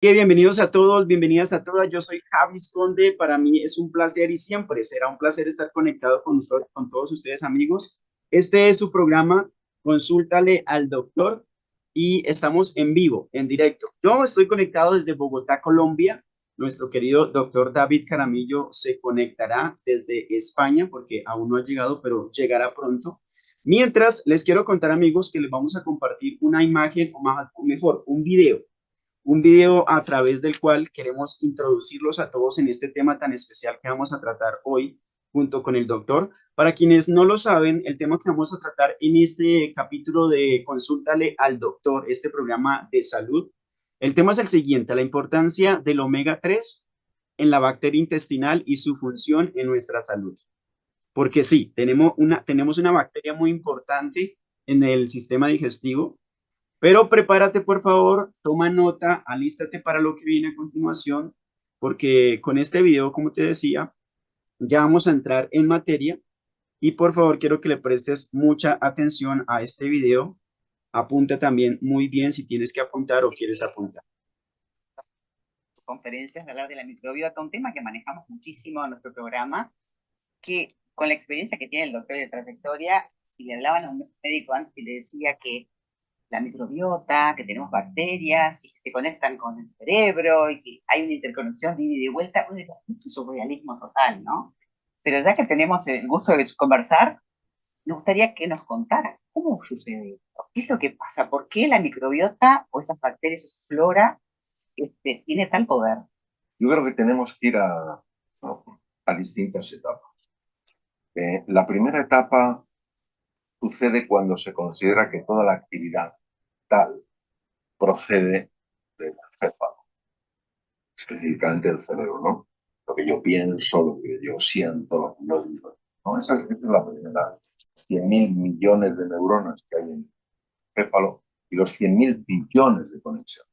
Bienvenidos a todos, bienvenidas a todas. Yo soy Javis Conde. Para mí es un placer y siempre será un placer estar conectado con todos ustedes, amigos. Este es su programa, Consúltale al Doctor, y estamos en vivo, en directo. Yo estoy conectado desde Bogotá, Colombia. Nuestro querido doctor David Caramillo se conectará desde España porque aún no ha llegado, pero llegará pronto. Mientras, les quiero contar, amigos, que les vamos a compartir una imagen, o mejor, un video a través del cual queremos introducirlos a todos en este tema tan especial que vamos a tratar hoy junto con el doctor. Para quienes no lo saben, el tema que vamos a tratar en este capítulo de Consúltale al Doctor, este programa de salud, el tema es el siguiente: la importancia del omega 3 en la bacteria intestinal y su función en nuestra salud. Porque sí, tenemos una bacteria muy importante en el sistema digestivo, pero prepárate, por favor, toma nota, alístate para lo que viene a continuación, porque con este video, como te decía, ya vamos a entrar en materia y por favor quiero que le prestes mucha atención a este video. Apunta también muy bien si tienes que apuntar o quieres apuntar. Conferencias de hablar de la microbiota, un tema que manejamos muchísimo en nuestro programa, que con la experiencia que tiene el doctor de trayectoria, si le hablaban a un médico antes y le decía que la microbiota, que tenemos bacterias, y que se conectan con el cerebro, y que hay una interconexión de ida y de vuelta, uno dice, esto es un realismo total, ¿no? Pero ya que tenemos el gusto de conversar, me gustaría que nos contara cómo sucede esto, qué es lo que pasa, por qué la microbiota o esas bacterias, esa flora, tiene tal poder. Yo creo que tenemos que ir a distintas etapas. La primera etapa sucede cuando se considera que toda la actividad tal procede del encéfalo, específicamente del cerebro, ¿no? Lo que yo pienso, lo que yo siento, lo que yo digo, ¿no? Esa es la primera. 100.000 millones de neuronas que hay en el encéfalo y los 100.000 billones de conexiones.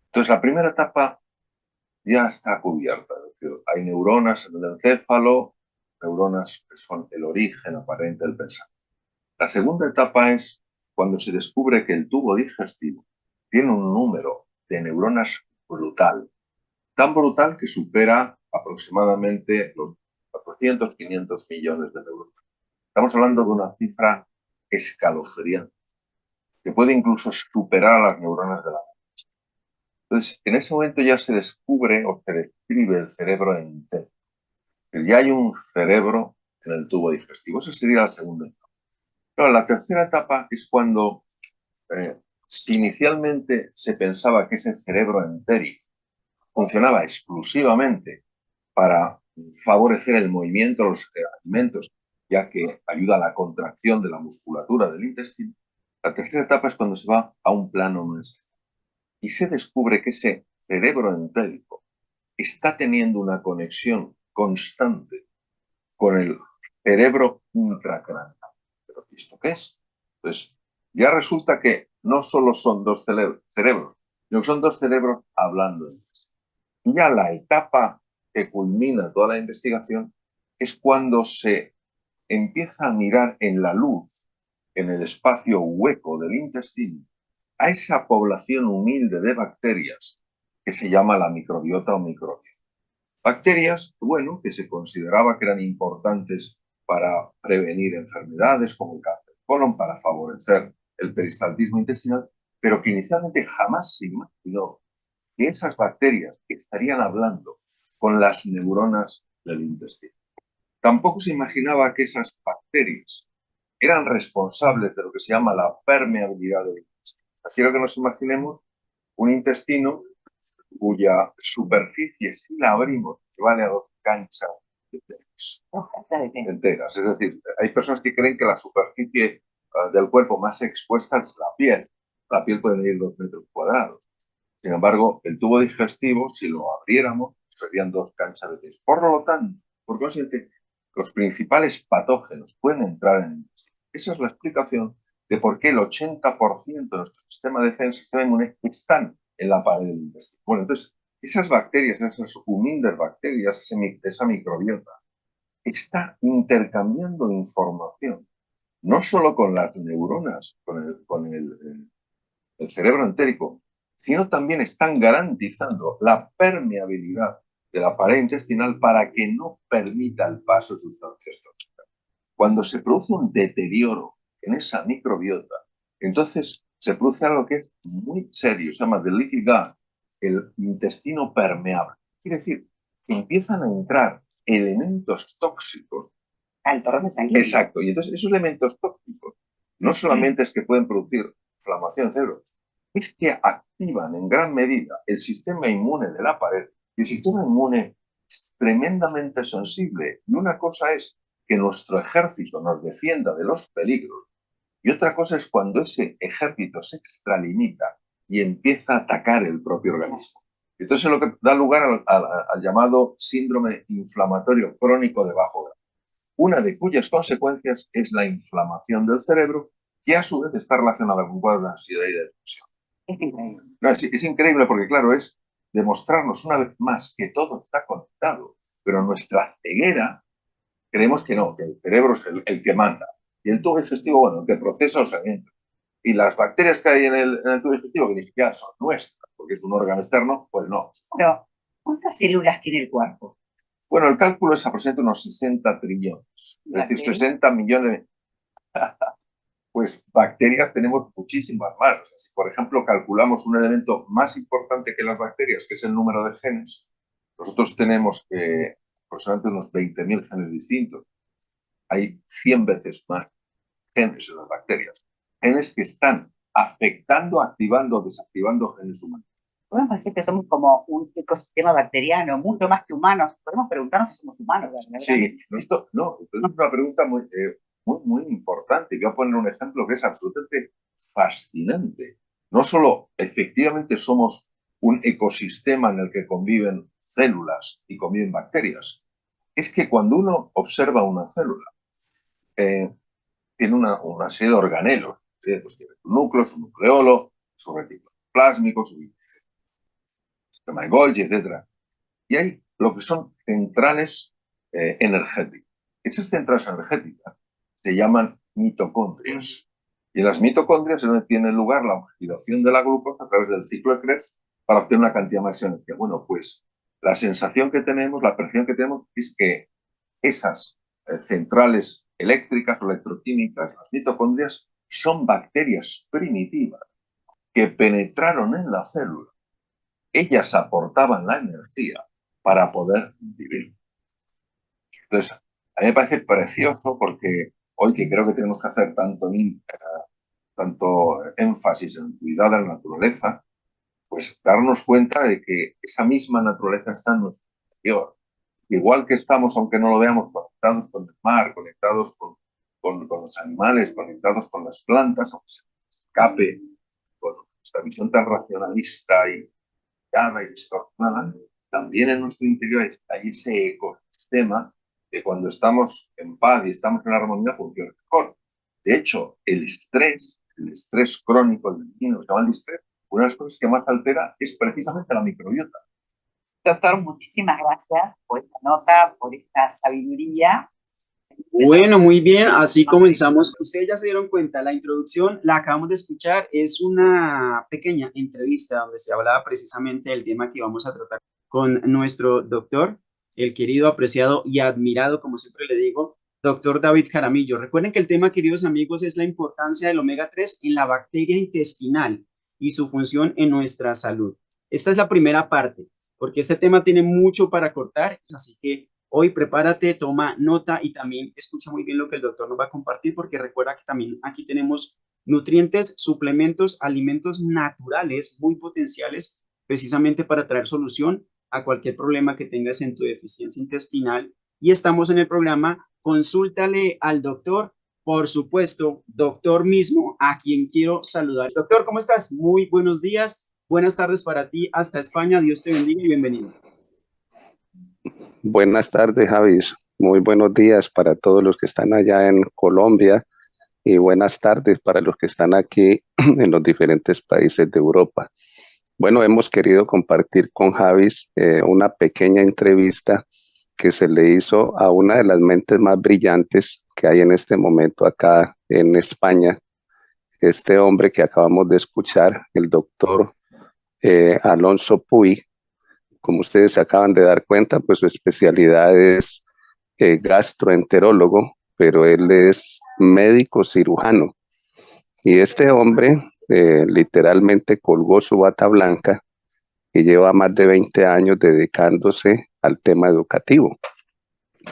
Entonces, la primera etapa ya está cubierta. Es decir, hay neuronas en el encéfalo, neuronas que son el origen aparente del pensamiento. La segunda etapa es cuando se descubre que el tubo digestivo tiene un número de neuronas brutal, tan brutal que supera aproximadamente los 400, 500 millones de neuronas. Estamos hablando de una cifra escalofriante, que puede incluso superar a las neuronas de la mente. Entonces, en ese momento ya se descubre o se describe el cerebro entero. Ya hay un cerebro en el tubo digestivo. Esa sería la segunda etapa. Pero la tercera etapa es cuando, si inicialmente se pensaba que ese cerebro entérico funcionaba exclusivamente para favorecer el movimiento de los alimentos, ya que ayuda a la contracción de la musculatura del intestino, la tercera etapa es cuando se va a un plano más y se descubre que ese cerebro entérico está teniendo una conexión constante con el cerebro intracraneal. ¿Pero esto qué es? Pues ya resulta que no solo son dos cerebros, sino que son dos cerebros hablando. Y ya la etapa que culmina toda la investigación es cuando se empieza a mirar en la luz, en el espacio hueco del intestino, a esa población humilde de bacterias que se llama la microbiota o microbioma. Bacterias, bueno, que se consideraba que eran importantes para prevenir enfermedades como el cáncer de colon, para favorecer el peristaltismo intestinal, pero que inicialmente jamás se imaginó que esas bacterias estarían hablando con las neuronas del intestino. Tampoco se imaginaba que esas bacterias eran responsables de lo que se llama la permeabilidad del intestino. Quiero que nos imaginemos un intestino cuya superficie, si la abrimos, equivale a 2 canchas de tenis enteras. Es decir, hay personas que creen que la superficie del cuerpo más expuesta es la piel. La piel puede medir 2 metros cuadrados. Sin embargo, el tubo digestivo, si lo abriéramos, serían 2 canchas de tenis. Por lo tanto, por consiguiente, los principales patógenos pueden entrar en el intestino. Esa es la explicación de por qué el 80% de nuestro sistema de defensa, sistema inmune, están en la pared del intestino. Bueno, entonces, esas bacterias, esas humildes bacterias, esa microbiota, está intercambiando información, no solo con las neuronas, con el cerebro entérico, sino también están garantizando la permeabilidad de la pared intestinal para que no permita el paso de sustancias tóxicas. Cuando se produce un deterioro en esa microbiota, entonces se produce algo que es muy serio, se llama the leaky gut, el intestino permeable. Quiere decir que empiezan a entrar elementos tóxicos al torrente sanguíneo. Exacto, y entonces esos elementos tóxicos no solamente es que pueden producir inflamación en cerebro, es que activan en gran medida el sistema inmune de la pared. Y el sistema inmune es tremendamente sensible. Y una cosa es que nuestro ejército nos defienda de los peligros, y otra cosa es cuando ese ejército se extralimita y empieza a atacar el propio organismo. Entonces es lo que da lugar al llamado síndrome inflamatorio crónico de bajo grado, una de cuyas consecuencias es la inflamación del cerebro, que a su vez está relacionada con cuadros de ansiedad y depresión. Es increíble. No, es increíble porque, claro, es demostrarnos una vez más que todo está conectado, pero nuestra ceguera creemos que no, que el cerebro es el que manda. Y el tubo digestivo, bueno, el que procesa los alimentos. Y las bacterias que hay en el tubo digestivo, que ni siquiera son nuestras, porque es un órgano externo, pues no. Pero, ¿cuántas células tiene el cuerpo? Bueno, el cálculo es aproximadamente unos 60 trillones, es decir, 60 millones. Pues bacterias tenemos muchísimas más. O sea, si, por ejemplo, calculamos un elemento más importante que las bacterias, que es el número de genes, nosotros tenemos aproximadamente unos 20.000 genes distintos. Hay 100 veces más genes en las bacterias. Genes que están afectando, activando o desactivando genes humanos. Podemos decir que somos como un ecosistema bacteriano, mucho más que humanos. Podemos preguntarnos si somos humanos, ¿verdad? Sí, esto es una pregunta muy importante. Voy a poner un ejemplo que es absolutamente fascinante. No solo efectivamente somos un ecosistema en el que conviven células y conviven bacterias, es que cuando uno observa una célula, tiene una serie de organelos, pues tiene su núcleo, su nucleolo, su retículo plásmico, su sistema de Golgi, etc. Y hay lo que son centrales energéticas. Esas centrales energéticas se llaman mitocondrias. Y en las mitocondrias es donde tiene lugar la oxidación de la glucosa a través del ciclo de Krebs para obtener una cantidad máxima de energía. Bueno, pues la sensación que tenemos, la percepción que tenemos es que esas centrales eléctricas o electroquímicas, las mitocondrias, son bacterias primitivas que penetraron en la célula. Ellas aportaban la energía para poder vivir. Entonces, a mí me parece precioso porque hoy que creo que tenemos que hacer tanto énfasis en el cuidado de la naturaleza, pues darnos cuenta de que esa misma naturaleza está en nuestro interior. Igual que estamos, aunque no lo veamos, conectados con el mar, conectados con los animales, conectados con las plantas, aunque se escape con nuestra visión tan racionalista y distorsionada, también en nuestro interior hay ese ecosistema que cuando estamos en paz y estamos en armonía funciona mejor. De hecho, el estrés crónico, el que se llama el estrés, una de las cosas que más altera es precisamente la microbiota. Doctor, muchísimas gracias por esta nota, por esta sabiduría. Bueno, muy bien, así comenzamos. Ustedes ya se dieron cuenta, la introducción la acabamos de escuchar, es una pequeña entrevista donde se hablaba precisamente del tema que vamos a tratar con nuestro doctor, el querido, apreciado y admirado, como siempre le digo, doctor David Jaramillo. Recuerden que el tema, queridos amigos, es la importancia del omega 3 en la bacteria intestinal y su función en nuestra salud. Esta es la primera parte, porque este tema tiene mucho para cortar, así que hoy prepárate, toma nota y también escucha muy bien lo que el doctor nos va a compartir, porque recuerda que también aquí tenemos nutrientes, suplementos, alimentos naturales muy potenciales precisamente para traer solución a cualquier problema que tengas en tu deficiencia intestinal. Y estamos en el programa Consúltale al doctor, por supuesto, doctor mismo, a quien quiero saludar. Doctor, ¿cómo estás? Muy buenos días, buenas tardes para ti hasta España. Dios te bendiga y bienvenido. Buenas tardes, Javis. Muy buenos días para todos los que están allá en Colombia y buenas tardes para los que están aquí en los diferentes países de Europa. Bueno, hemos querido compartir con Javis una pequeña entrevista que se le hizo a una de las mentes más brillantes que hay en este momento acá en España. Este hombre que acabamos de escuchar, el doctor Alonso Puy. Como ustedes se acaban de dar cuenta, pues su especialidad es gastroenterólogo, pero él es médico cirujano. Y este hombre literalmente colgó su bata blanca y lleva más de 20 años dedicándose al tema educativo.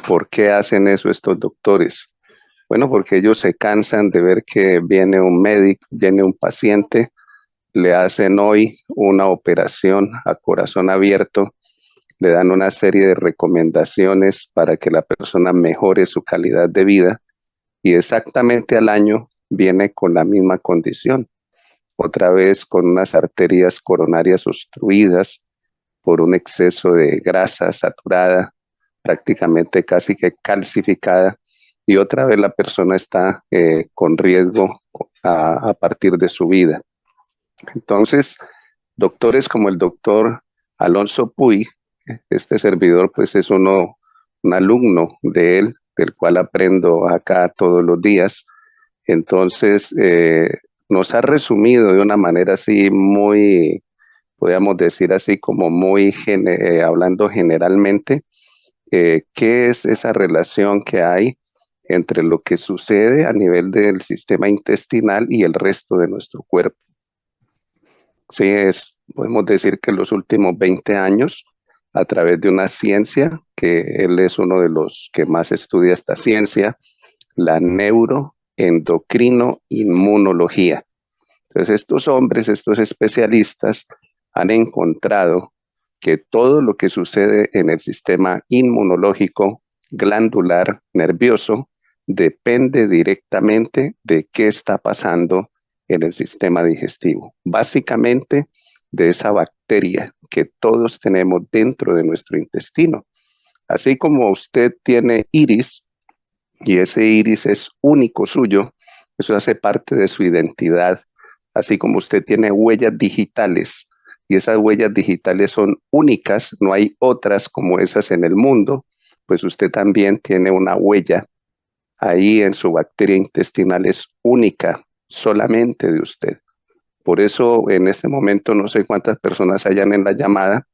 ¿Por qué hacen eso estos doctores? Bueno, porque ellos se cansan de ver que viene un médico, viene un paciente, le hacen hoy una operación a corazón abierto, le dan una serie de recomendaciones para que la persona mejore su calidad de vida y exactamente al año viene con la misma condición, otra vez con unas arterias coronarias obstruidas por un exceso de grasa saturada, prácticamente casi que calcificada, y otra vez la persona está con riesgo a partir de su vida. Entonces, doctores como el doctor Alonso Puy, este servidor pues es un alumno de él, del cual aprendo acá todos los días. Entonces, nos ha resumido de una manera así muy, podríamos decir así como muy, hablando generalmente, qué es esa relación que hay entre lo que sucede a nivel del sistema intestinal y el resto de nuestro cuerpo. Sí, podemos decir que los últimos 20 años, a través de una ciencia, que él es uno de los que más estudia esta ciencia, la neuroendocrino-inmunología. Entonces, estos hombres, estos especialistas, han encontrado que todo lo que sucede en el sistema inmunológico, glandular, nervioso, depende directamente de qué está pasando en el sistema digestivo. Básicamente, de esa bacteria que todos tenemos dentro de nuestro intestino. Así como usted tiene iris, y ese iris es único suyo, eso hace parte de su identidad, así como usted tiene huellas digitales y esas huellas digitales son únicas, no hay otras como esas en el mundo, pues usted también tiene una huella ahí en su bacteria intestinal, es única, solamente de usted. Por eso en este momento no sé cuántas personas hayan en la llamada,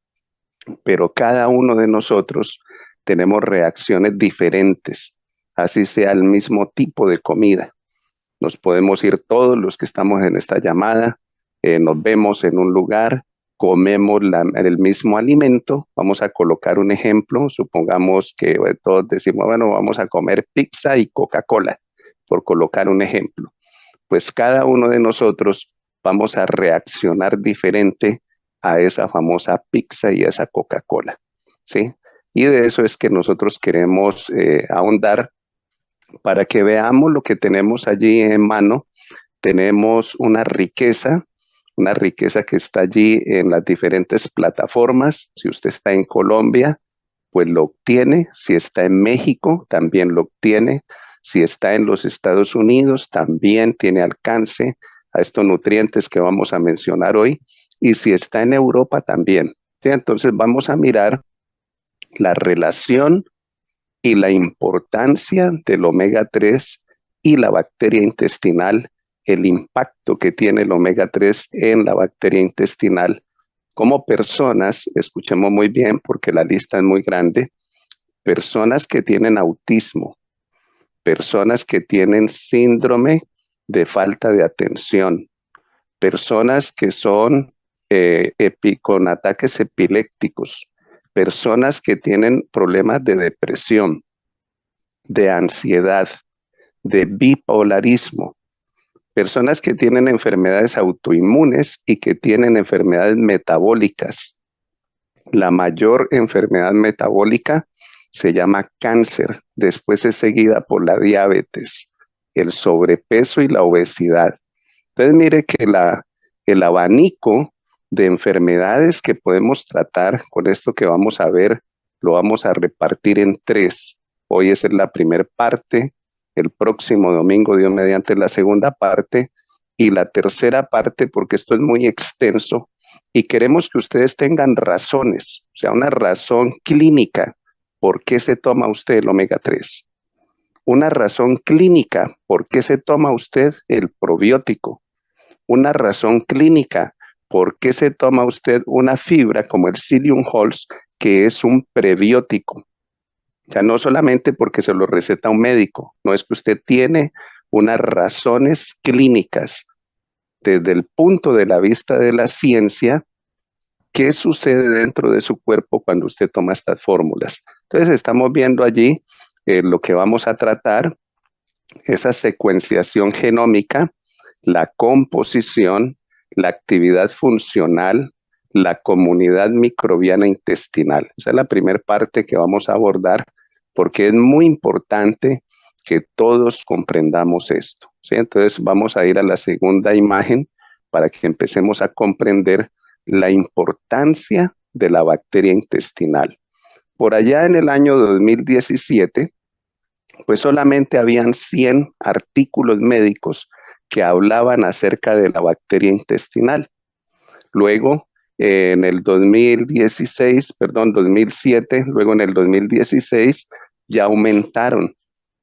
pero cada uno de nosotros tenemos reacciones diferentes, así sea el mismo tipo de comida. Nos podemos ir todos los que estamos en esta llamada, nos vemos en un lugar, comemos el mismo alimento, vamos a colocar un ejemplo, supongamos que todos decimos, bueno, vamos a comer pizza y Coca-Cola, por colocar un ejemplo. Pues cada uno de nosotros vamos a reaccionar diferente a esa famosa pizza y a esa Coca-Cola, ¿sí? Y de eso es que nosotros queremos ahondar para que veamos lo que tenemos allí en mano. Tenemos una riqueza que está allí en las diferentes plataformas. Si usted está en Colombia, pues lo obtiene. Si está en México, también lo obtiene. Si está en los Estados Unidos, también tiene alcance a estos nutrientes que vamos a mencionar hoy. Y si está en Europa, también. ¿Sí? Entonces vamos a mirar la relación y la importancia del omega 3 y la bacteria intestinal, el impacto que tiene el omega 3 en la bacteria intestinal. Como personas, escuchemos muy bien porque la lista es muy grande, personas que tienen autismo, personas que tienen síndrome de falta de atención, personas que son con ataques epilépticos, personas que tienen problemas de depresión, de ansiedad, de bipolarismo, personas que tienen enfermedades autoinmunes y que tienen enfermedades metabólicas. La mayor enfermedad metabólica se llama cáncer, después es seguida por la diabetes, el sobrepeso y la obesidad. Entonces mire que el abanico de enfermedades que podemos tratar con esto que vamos a ver, lo vamos a repartir en 3. Hoy es la primera parte, el próximo domingo, Dios mediante, la segunda parte y la tercera parte, porque esto es muy extenso y queremos que ustedes tengan razones, o sea, una razón clínica por qué se toma usted el omega 3. Una razón clínica por qué se toma usted el probiótico. Una razón clínica ¿por qué se toma usted una fibra como el Psyllium Hulls, que es un prebiótico? O sea, no solamente porque se lo receta un médico, no es que usted tiene unas razones clínicas desde el punto de la vista de la ciencia. ¿Qué sucede dentro de su cuerpo cuando usted toma estas fórmulas? Entonces estamos viendo allí lo que vamos a tratar, esa secuenciación genómica, la composición, la actividad funcional, la comunidad microbiana intestinal. Esa es la primera parte que vamos a abordar porque es muy importante que todos comprendamos esto, ¿sí? Entonces vamos a ir a la segunda imagen para que empecemos a comprender la importancia de la bacteria intestinal. Por allá en el año 2017, pues solamente habían 100 artículos médicos que hablaban acerca de la bacteria intestinal. Luego, en el 2007, luego en el 2016, ya aumentaron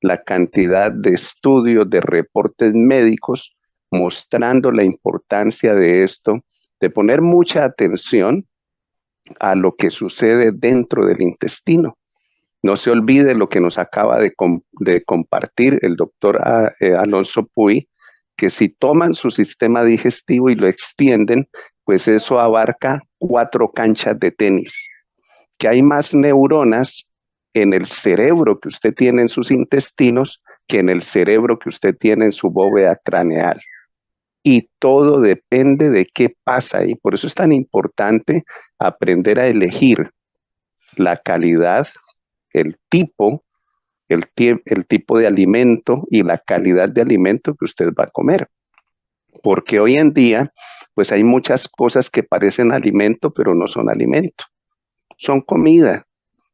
la cantidad de estudios, de reportes médicos mostrando la importancia de esto, de poner mucha atención a lo que sucede dentro del intestino. No se olvide lo que nos acaba de compartir el doctor Alonso Puy, que si toman su sistema digestivo y lo extienden, pues eso abarca 4 canchas de tenis, que hay más neuronas en el cerebro que usted tiene en sus intestinos que en el cerebro que usted tiene en su bóveda craneal. Y todo depende de qué pasa ahí. Por eso es tan importante aprender a elegir la calidad, el tipo, el tipo de alimento y la calidad de alimento que usted va a comer. Porque hoy en día, pues hay muchas cosas que parecen alimento, pero no son alimento. Son comida,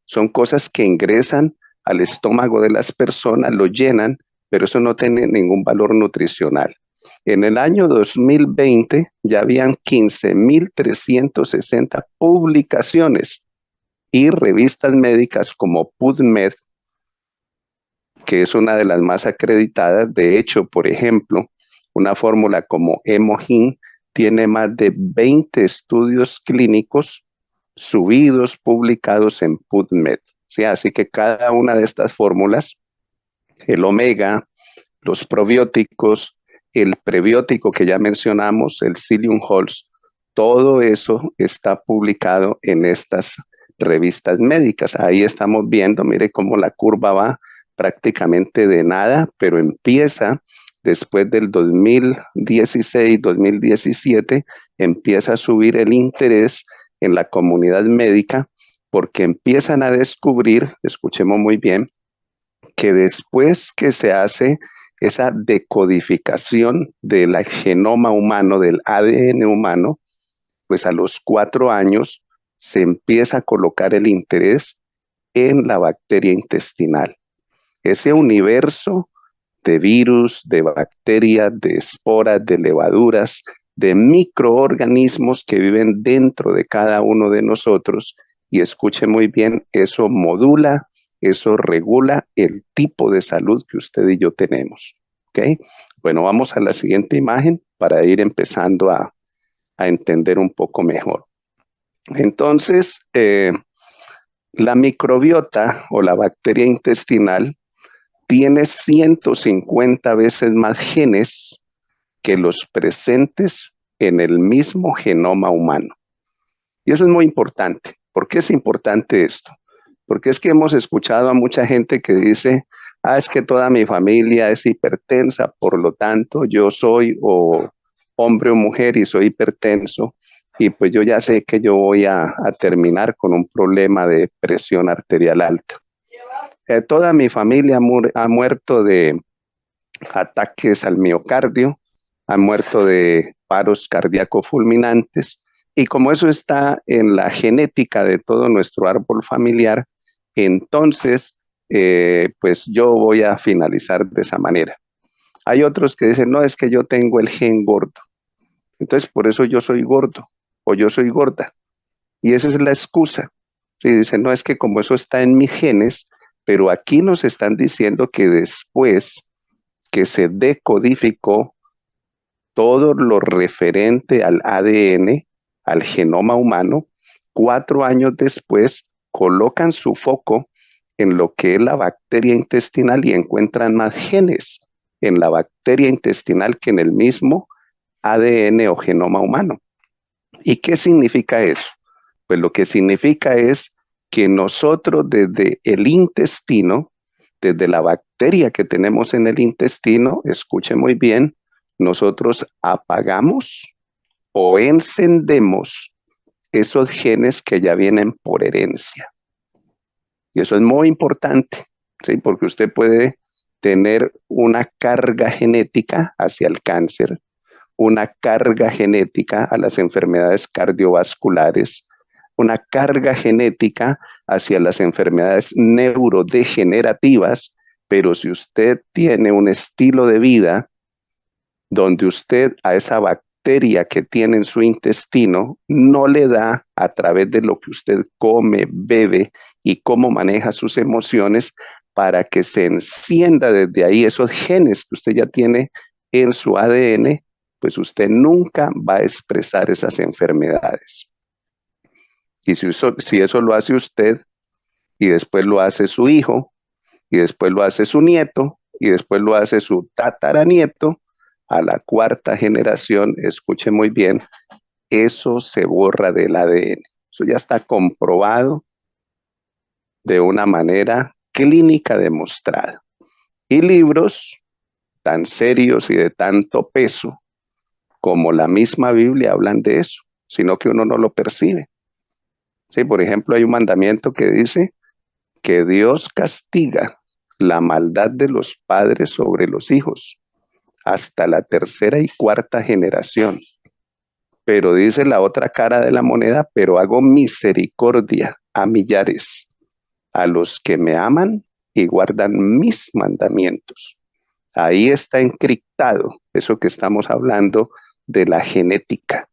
son cosas que ingresan al estómago de las personas, lo llenan, pero eso no tiene ningún valor nutricional. En el año 2020 ya habían 15.360 publicaciones y revistas médicas como PubMed, que es una de las más acreditadas. De hecho, por ejemplo, una fórmula como Emogin tiene más de 20 estudios clínicos subidos, publicados en PubMed. ¿Sí? Así que cada una de estas fórmulas, el omega, los probióticos, el prebiótico que ya mencionamos, el Psyllium Hulls, todo eso está publicado en estas revistas médicas. Ahí estamos viendo, mire cómo la curva va prácticamente de nada, pero empieza después del 2016, 2017, empieza a subir el interés en la comunidad médica porque empiezan a descubrir, escuchemos muy bien, que después que se hace esa decodificación del genoma humano, del ADN humano, pues a los 4 años se empieza a colocar el interés en la bacteria intestinal. Ese universo de virus, de bacterias, de esporas, de levaduras, de microorganismos que viven dentro de cada uno de nosotros. Y escuche muy bien, eso modula, eso regula el tipo de salud que usted y yo tenemos. ¿Ok? Bueno, vamos a la siguiente imagen para ir empezando a entender un poco mejor. Entonces, la microbiota o la bacteria intestinal tiene 150 veces más genes que los presentes en el mismo genoma humano. Y eso es muy importante. ¿Por qué es importante esto? Porque es que hemos escuchado a mucha gente que dice, es que toda mi familia es hipertensa, por lo tanto yo soy hombre o mujer y soy hipertenso, y pues yo ya sé que yo voy a terminar con un problema de presión arterial alta. Toda mi familia ha muerto de ataques al miocardio, ha muerto de paros cardíacos fulminantes, y como eso está en la genética de todo nuestro árbol familiar, entonces pues yo voy a finalizar de esa manera. Hay otros que dicen, no, es que yo tengo el gen gordo, entonces por eso yo soy gordo o yo soy gorda, y esa es la excusa. Sí, dicen, no, es que como eso está en mis genes, pero aquí nos están diciendo que después que se decodificó todo lo referente al ADN, al genoma humano. 4 años después colocan su foco en lo que es la bacteria intestinal y encuentran más genes en la bacteria intestinal que en el mismo ADN o genoma humano. ¿Y qué significa eso? Pues lo que significa es que nosotros desde el intestino, desde la bacteria que tenemos en el intestino, escuche muy bien, nosotros apagamos o encendemos esos genes que ya vienen por herencia. Y eso es muy importante, ¿sí? Porque usted puede tener una carga genética hacia el cáncer, una carga genética a las enfermedades cardiovasculares, una carga genética hacia las enfermedades neurodegenerativas, pero si usted tiene un estilo de vida donde usted a esa bacteria que tiene en su intestino no le da a través de lo que usted come, bebe y cómo maneja sus emociones para que se encienda desde ahí esos genes que usted ya tiene en su ADN, pues usted nunca va a expresar esas enfermedades. Y si eso lo hace usted y después lo hace su hijo y después lo hace su nieto y después lo hace su tataranieto, a la 4ª generación, escuche muy bien, eso se borra del ADN. Eso ya está comprobado de una manera clínica demostrada. Y libros tan serios y de tanto peso como la misma Biblia hablan de eso, sino que uno no lo percibe. Sí, por ejemplo, hay un mandamiento que dice que Dios castiga la maldad de los padres sobre los hijos hasta la 3ª y 4ª generación. Pero dice la otra cara de la moneda, pero hago misericordia a millares, a los que me aman y guardan mis mandamientos. Ahí está encriptado eso que estamos hablando de la genética,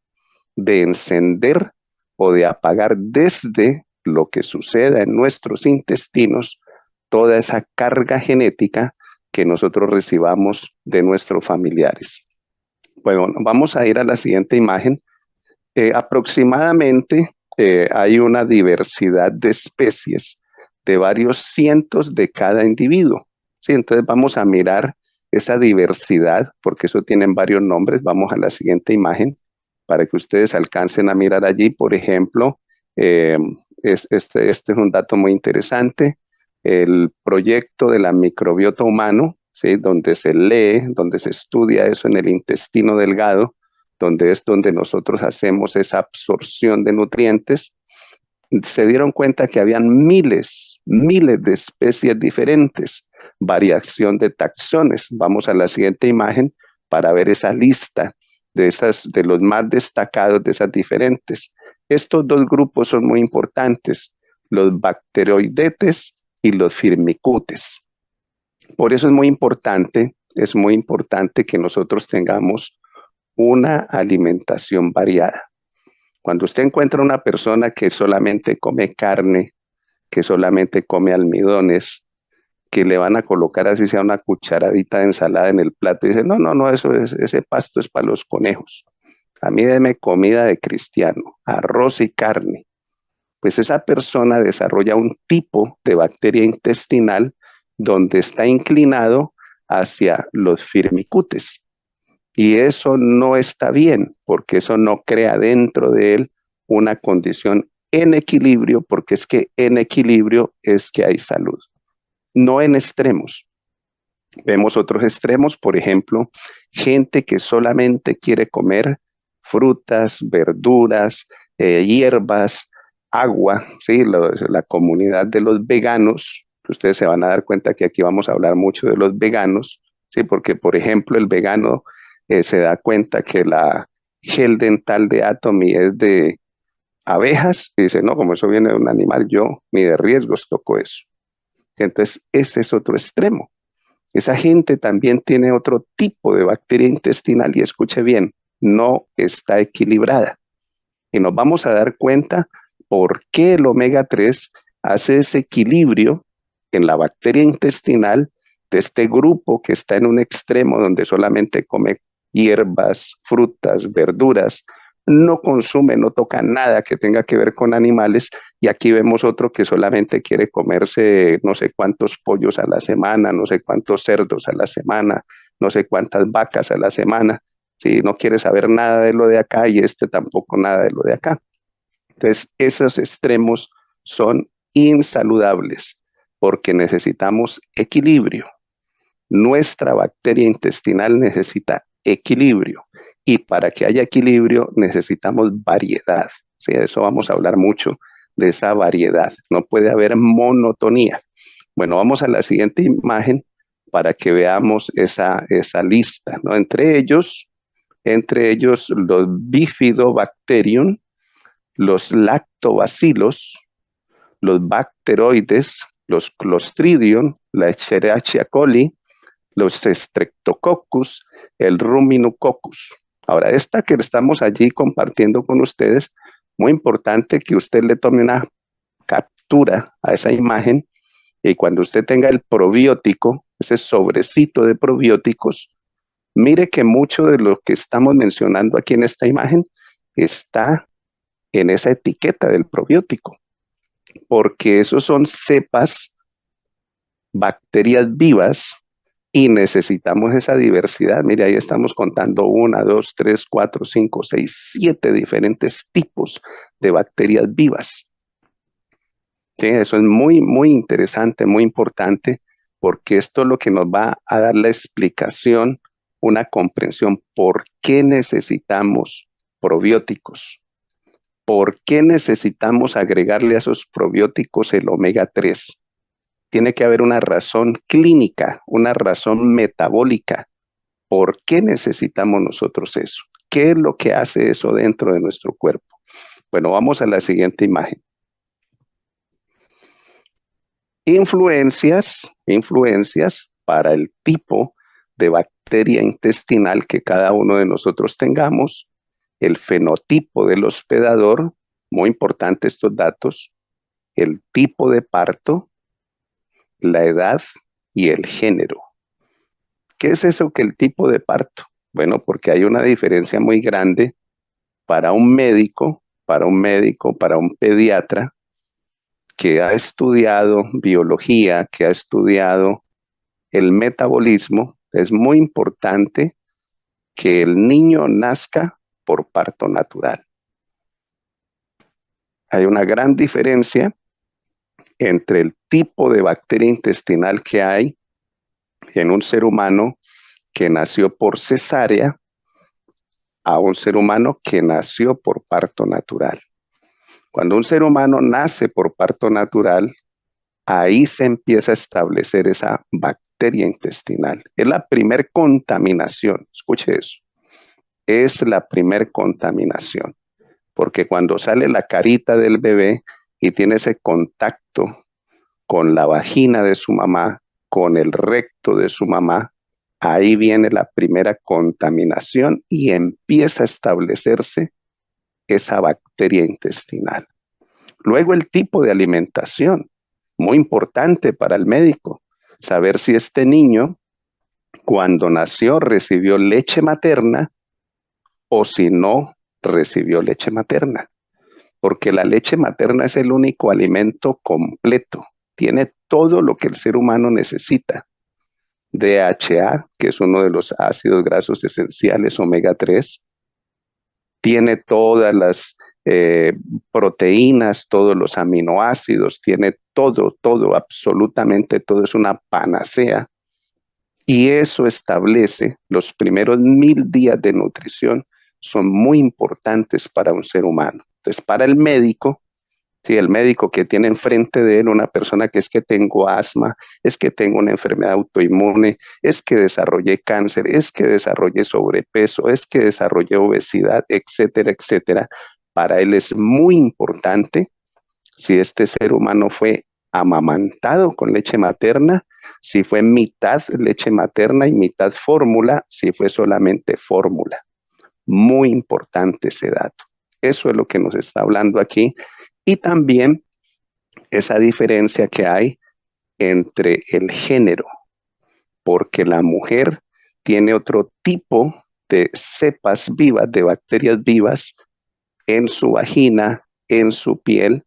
de encender o de apagar desde lo que suceda en nuestros intestinos toda esa carga genética que nosotros recibamos de nuestros familiares. Bueno, vamos a ir a la siguiente imagen. Aproximadamente hay una diversidad de especies de varios cientos de cada individuo. ¿Sí? Entonces vamos a mirar esa diversidad, porque eso tienen varios nombres. Vamos a la siguiente imagen para que ustedes alcancen a mirar allí. Por ejemplo, este es un dato muy interesante. El proyecto de la microbiota humano, ¿sí? Donde se lee, donde se estudia eso en el intestino delgado, donde es donde nosotros hacemos esa absorción de nutrientes, se dieron cuenta que habían miles de especies diferentes, variación de taxones. Vamos a la siguiente imagen para ver esa lista de los más destacados de esas diferentes. Estos dos grupos son muy importantes, los bacteroidetes y los firmicutes. Por eso es muy importante que nosotros tengamos una alimentación variada. Cuando usted encuentra una persona que solamente come carne, que solamente come almidones, que le van a colocar así sea una cucharadita de ensalada en el plato y dice, no, ese pasto es para los conejos. A mí deme comida de cristiano, arroz y carne. Pues esa persona desarrolla un tipo de bacteria intestinal donde está inclinado hacia los firmicutes. Y eso no está bien, porque eso no crea dentro de él una condición en equilibrio, porque es que en equilibrio es que hay salud, no en extremos. Vemos otros extremos, por ejemplo, gente que solamente quiere comer frutas, verduras, hierbas, agua, ¿sí? La comunidad de los veganos, que ustedes se van a dar cuenta que aquí vamos a hablar mucho de los veganos, ¿sí? Porque, por ejemplo, el vegano se da cuenta que la gel dental de Atomy es de abejas y dice, no, como eso viene de un animal, yo ni de riesgos toco eso. Entonces, ese es otro extremo. Esa gente también tiene otro tipo de bacteria intestinal y escuche bien, no está equilibrada. Y nos vamos a dar cuenta por qué el omega 3 hace ese equilibrio en la bacteria intestinal de este grupo que está en un extremo donde solamente come hierbas, frutas, verduras, no consume, no toca nada que tenga que ver con animales, y aquí vemos otro que solamente quiere comerse no sé cuántos pollos a la semana, no sé cuántos cerdos a la semana, no sé cuántas vacas a la semana, si no quiere saber nada de lo de acá y este tampoco nada de lo de acá. Entonces, esos extremos son insaludables porque necesitamos equilibrio. Nuestra bacteria intestinal necesita equilibrio y para que haya equilibrio necesitamos variedad. Sí, de eso vamos a hablar mucho, de esa variedad. No puede haber monotonía. Bueno, vamos a la siguiente imagen para que veamos esa lista, ¿no? Entre ellos los Bifidobacterium, los lactobacilos, los bacteroides, los Clostridium, la Escherichia coli, los Streptococcus, el Ruminococcus. Ahora, esta que estamos allí compartiendo con ustedes, muy importante que usted le tome una captura a esa imagen y cuando usted tenga el probiótico, ese sobrecito de probióticos, mire que mucho de lo que estamos mencionando aquí en esta imagen está en esa etiqueta del probiótico, porque esos son cepas, bacterias vivas y necesitamos esa diversidad. Mire, ahí estamos contando 1, 2, 3, 4, 5, 6, 7 diferentes tipos de bacterias vivas. Sí, eso es muy, muy interesante, muy importante, porque esto es lo que nos va a dar la explicación, una comprensión por qué necesitamos probióticos, por qué necesitamos agregarle a esos probióticos el omega 3. Tiene que haber una razón clínica, una razón metabólica. ¿Por qué necesitamos nosotros eso? ¿Qué es lo que hace eso dentro de nuestro cuerpo? Bueno, vamos a la siguiente imagen. Influencias para el tipo de bacteria intestinal que cada uno de nosotros tengamos, el fenotipo del hospedador, muy importante estos datos, el tipo de parto, la edad y el género. ¿Qué es eso que el tipo de parto? Bueno, porque hay una diferencia muy grande para un médico, para un pediatra que ha estudiado biología, que ha estudiado el metabolismo. Es muy importante que el niño nazca por parto natural. Hay una gran diferencia entre el tipo de bacteria intestinal que hay en un ser humano que nació por cesárea a un ser humano que nació por parto natural. Cuando un ser humano nace por parto natural, ahí se empieza a establecer esa bacteria intestinal. Es la primer contaminación, escuche eso, es la primer contaminación, porque cuando sale la carita del bebé y tiene ese contacto con la vagina de su mamá, con el recto de su mamá, ahí viene la primera contaminación y empieza a establecerse esa bacteria intestinal. Luego el tipo de alimentación, muy importante para el médico, saber si este niño cuando nació recibió leche materna o si no recibió leche materna, porque la leche materna es el único alimento completo, tiene todo lo que el ser humano necesita. DHA, que es uno de los ácidos grasos esenciales, omega 3, tiene todas las proteínas, todos los aminoácidos, tiene todo, absolutamente todo, es una panacea. Y eso establece los primeros 1000 días de nutrición, son muy importantes para un ser humano. Entonces, para el médico, si el médico que tiene enfrente de él una persona que es que tengo asma, es que tengo una enfermedad autoinmune, es que desarrollé cáncer, es que desarrollé sobrepeso, es que desarrollé obesidad, etcétera, etcétera, para él es muy importante si este ser humano fue amamantado con leche materna, si fue mitad leche materna y mitad fórmula, si fue solamente fórmula. Muy importante ese dato. Eso es lo que nos está hablando aquí. Y también esa diferencia que hay entre el género, porque la mujer tiene otro tipo de cepas vivas, de bacterias vivas en su vagina, en su piel,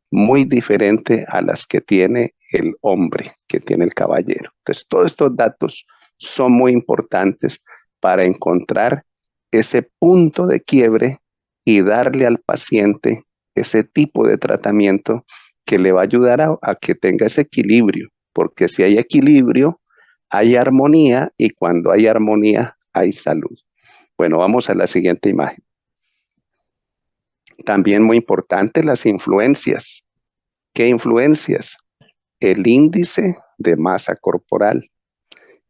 muy diferente a las que tiene el hombre, que tiene el caballero. Entonces, todos estos datos son muy importantes para encontrar ese punto de quiebre y darle al paciente ese tipo de tratamiento que le va a ayudar a que tenga ese equilibrio, porque si hay equilibrio, hay armonía, y cuando hay armonía, hay salud. Bueno, vamos a la siguiente imagen. También muy importante las influencias. ¿Qué influencias? El índice de masa corporal,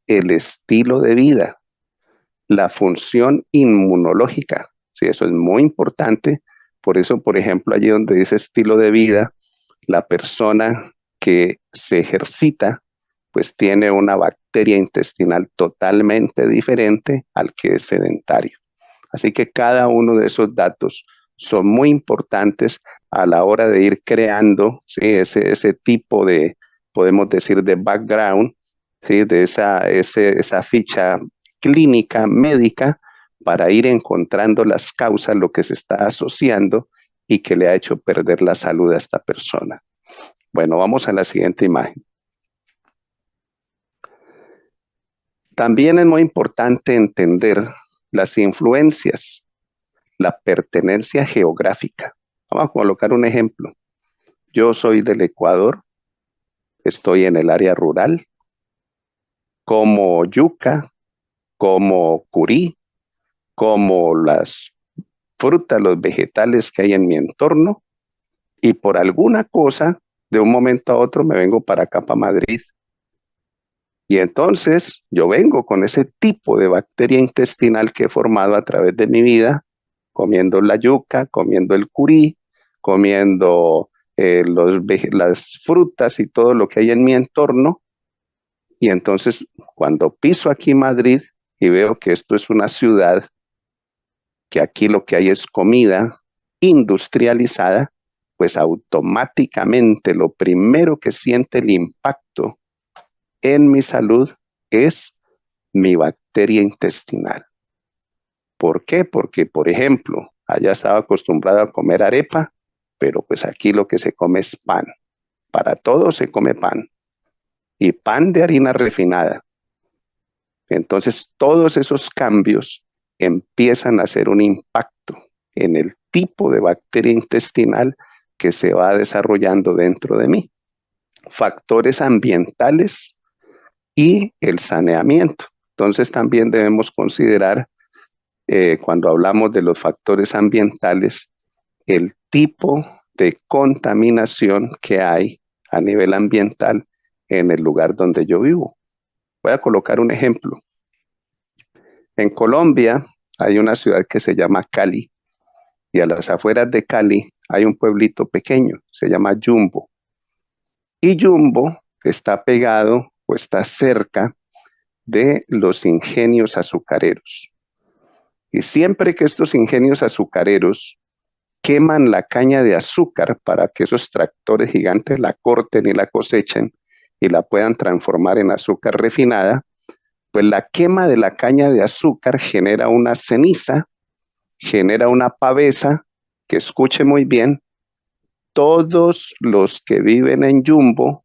el estilo de vida, la función inmunológica. Sí, eso es muy importante. Por eso, por ejemplo, allí donde dice estilo de vida, la persona que se ejercita, pues tiene una bacteria intestinal totalmente diferente al que es sedentario. Así que cada uno de esos datos son muy importantes a la hora de ir creando, ¿sí?, ese tipo de, podemos decir, de background, ¿sí?, de esa ficha clínica, médica, para ir encontrando las causas, lo que se está asociando y que le ha hecho perder la salud a esta persona. Bueno, vamos a la siguiente imagen. También es muy importante entender las influencias, la pertenencia geográfica. Vamos a colocar un ejemplo. Yo soy del Ecuador, estoy en el área rural, como yuca, como curí, como las frutas, los vegetales que hay en mi entorno, y por alguna cosa, de un momento a otro me vengo para acá, para Madrid. Y entonces yo vengo con ese tipo de bacteria intestinal que he formado a través de mi vida, comiendo la yuca, comiendo el curí, comiendo las frutas y todo lo que hay en mi entorno. Y entonces cuando piso aquí Madrid y veo que esto es una ciudad, que aquí lo que hay es comida industrializada, pues automáticamente lo primero que siente el impacto en mi salud es mi bacteria intestinal. ¿Por qué? Porque, por ejemplo, allá estaba acostumbrado a comer arepa, pero pues aquí lo que se come es pan. Para todo se come pan. Y pan de harina refinada. Entonces, todos esos cambios empiezan a hacer un impacto en el tipo de bacteria intestinal que se va desarrollando dentro de mí. Factores ambientales y el saneamiento. Entonces, también debemos considerar, cuando hablamos de los factores ambientales, el tipo de contaminación que hay a nivel ambiental en el lugar donde yo vivo. Voy a colocar un ejemplo. En Colombia hay una ciudad que se llama Cali, y a las afueras de Cali hay un pueblito pequeño, se llama Yumbo. Y Yumbo está pegado o está cerca de los ingenios azucareros. Y siempre que estos ingenios azucareros queman la caña de azúcar para que esos tractores gigantes la corten y la cosechen y la puedan transformar en azúcar refinada, pues la quema de la caña de azúcar genera una ceniza, genera una pavesa, que escuche muy bien, todos los que viven en Yumbo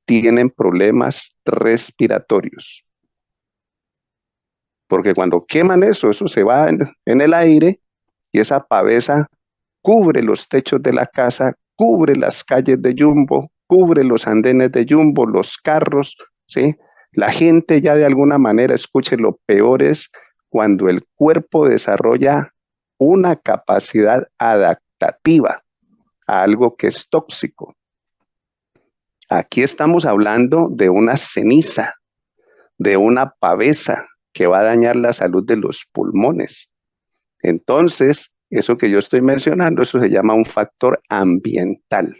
tienen problemas respiratorios. Porque cuando queman eso se va en el aire, y esa pavesa cubre los techos de la casa, cubre las calles de Yumbo, cubre los andenes de Yumbo, los carros, ¿sí? La gente ya de alguna manera, escuche, lo peor es cuando el cuerpo desarrolla una capacidad adaptativa a algo que es tóxico. Aquí estamos hablando de una ceniza, de una pavesa que va a dañar la salud de los pulmones. Entonces, eso que yo estoy mencionando, eso se llama un factor ambiental.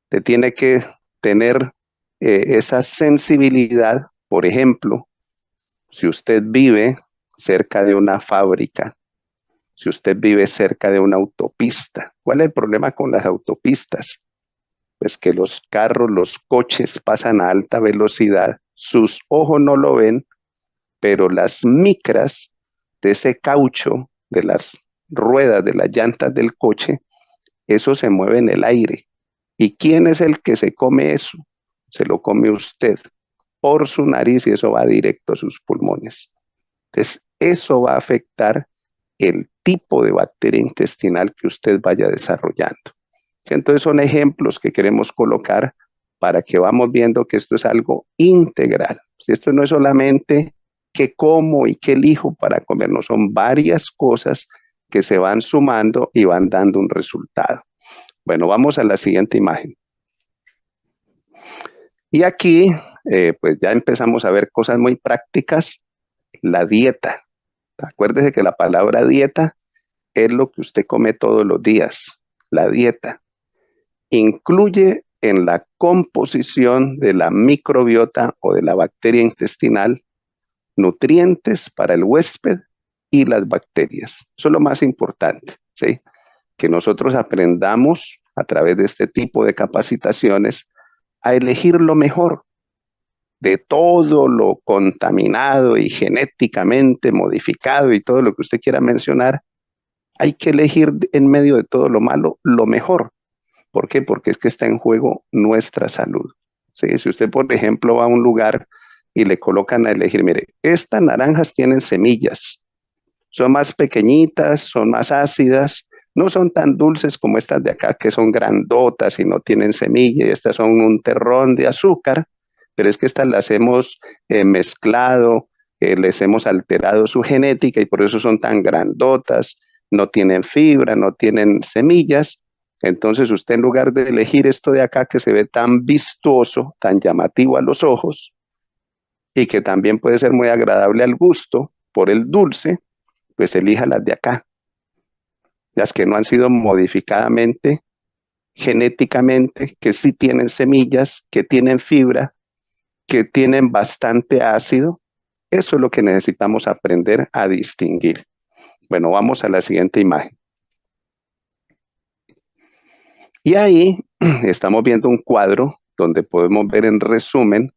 Usted tiene que tener esa sensibilidad. Por ejemplo, si usted vive cerca de una fábrica, si usted vive cerca de una autopista, ¿cuál es el problema con las autopistas? Pues que los carros, los coches pasan a alta velocidad, sus ojos no lo ven, pero las micras de ese caucho, de las ruedas, de las llantas del coche, eso se mueve en el aire. ¿Y quién es el que se come eso? Se lo come usted por su nariz y eso va directo a sus pulmones. Entonces, eso va a afectar el tipo de bacteria intestinal que usted vaya desarrollando. Entonces, son ejemplos que queremos colocar para que vamos viendo que esto es algo integral. Esto no es solamente qué como y qué elijo para comer, no, son varias cosas que se van sumando y van dando un resultado. Bueno, vamos a la siguiente imagen. Y aquí, pues ya empezamos a ver cosas muy prácticas. La dieta. Acuérdese que la palabra dieta es lo que usted come todos los días. La dieta incluye en la composición de la microbiota o de la bacteria intestinal nutrientes para el huésped y las bacterias. Eso es lo más importante, ¿sí? Que nosotros aprendamos a través de este tipo de capacitaciones a elegir lo mejor de todo lo contaminado y genéticamente modificado y todo lo que usted quiera mencionar. Hay que elegir en medio de todo lo malo lo mejor. ¿Por qué? Porque es que está en juego nuestra salud. ¿Sí? Si usted, por ejemplo, va a un lugar y le colocan a elegir, mire, estas naranjas tienen semillas, son más pequeñitas, son más ácidas, no son tan dulces como estas de acá, que son grandotas y no tienen semilla, y estas son un terrón de azúcar, pero es que estas las hemos mezclado, les hemos alterado su genética y por eso son tan grandotas, no tienen fibra, no tienen semillas. Entonces usted, en lugar de elegir esto de acá que se ve tan vistoso, tan llamativo a los ojos y que también puede ser muy agradable al gusto por el dulce, pues elija las de acá, las que no han sido modificadamente, genéticamente, que sí tienen semillas, que tienen fibra, que tienen bastante ácido. Eso es lo que necesitamos aprender a distinguir. Bueno, vamos a la siguiente imagen. Y ahí estamos viendo un cuadro donde podemos ver en resumen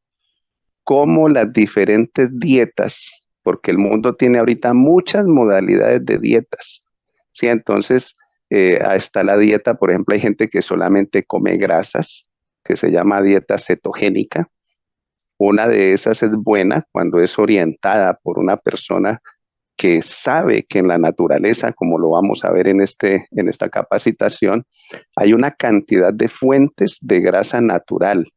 cómo las diferentes dietas, porque el mundo tiene ahorita muchas modalidades de dietas, ¿sí? Entonces, está la dieta, por ejemplo, hay gente que solamente come grasas, que se llama dieta cetogénica. Una de esas es buena cuando es orientada por una persona que sabe que en la naturaleza, como lo vamos a ver en esta capacitación, hay una cantidad de fuentes de grasa natural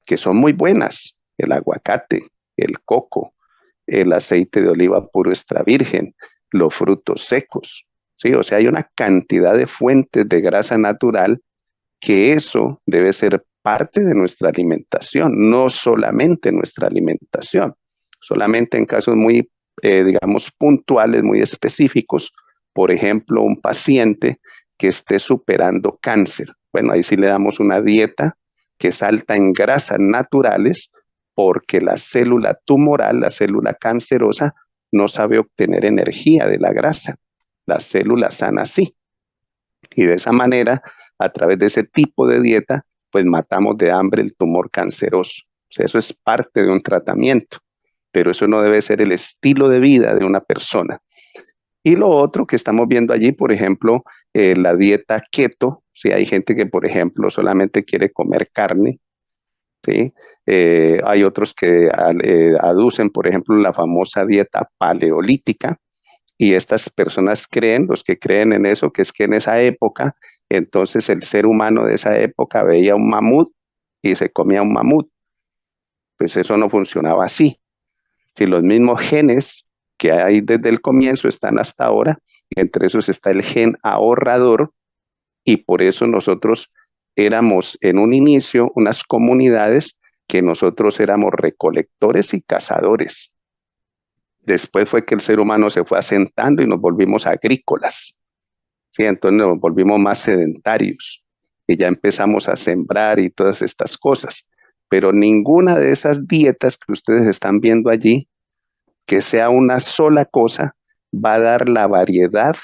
que son muy buenas. El aguacate, el coco, el aceite de oliva puro extra virgen, los frutos secos, ¿sí? O sea, hay una cantidad de fuentes de grasa natural que eso debe ser parte de nuestra alimentación, no solamente nuestra alimentación, solamente en casos muy, digamos, puntuales, muy específicos. Por ejemplo, un paciente que esté superando cáncer. Bueno, ahí sí le damos una dieta que es alta en grasas naturales porque la célula tumoral, la célula cancerosa, no sabe obtener energía de la grasa. La célula sana sí. Y de esa manera, a través de ese tipo de dieta, pues matamos de hambre el tumor canceroso. O sea, eso es parte de un tratamiento, pero eso no debe ser el estilo de vida de una persona. Y lo otro que estamos viendo allí, por ejemplo, la dieta keto. Si hay gente que, por ejemplo, solamente quiere comer carne, ¿sí? Hay otros que aducen, por ejemplo, la famosa dieta paleolítica, y estas personas creen, los que creen en eso, que es que en esa época, entonces el ser humano de esa época veía un mamut y se comía un mamut. Pues eso no funcionaba así. Si los mismos genes que hay desde el comienzo están hasta ahora, entre esos está el gen ahorrador, y por eso nosotros éramos en un inicio unas comunidades que nosotros éramos recolectores y cazadores. Después fue que el ser humano se fue asentando y nos volvimos agrícolas, ¿sí? Entonces nos volvimos más sedentarios y ya empezamos a sembrar y todas estas cosas. Pero ninguna de esas dietas que ustedes están viendo allí, que sea una sola cosa, va a dar la variedad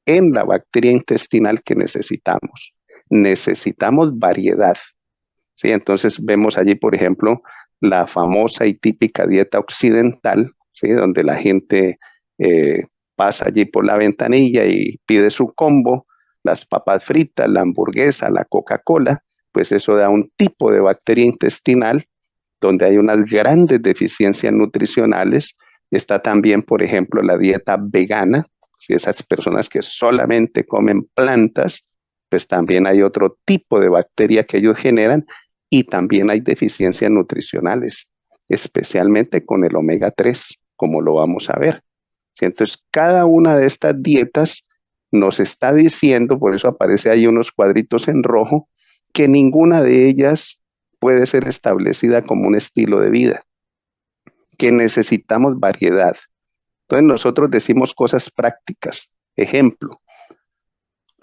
en la bacteria intestinal que necesitamos. Necesitamos variedad, ¿sí? Entonces vemos allí, por ejemplo, la famosa y típica dieta occidental, ¿sí? Donde la gente pasa allí por la ventanilla y pide su combo, las papas fritas, la hamburguesa, la Coca-Cola, pues eso da un tipo de bacteria intestinal donde hay unas grandes deficiencias nutricionales. Está también, por ejemplo, la dieta vegana, si esas personas que solamente comen plantas, pues también hay otro tipo de bacteria que ellos generan y también hay deficiencias nutricionales, especialmente con el omega 3, como lo vamos a ver. Entonces, cada una de estas dietas nos está diciendo, por eso aparece ahí unos cuadritos en rojo, que ninguna de ellas puede ser establecida como un estilo de vida, que necesitamos variedad. Entonces, nosotros decimos cosas prácticas. Ejemplo,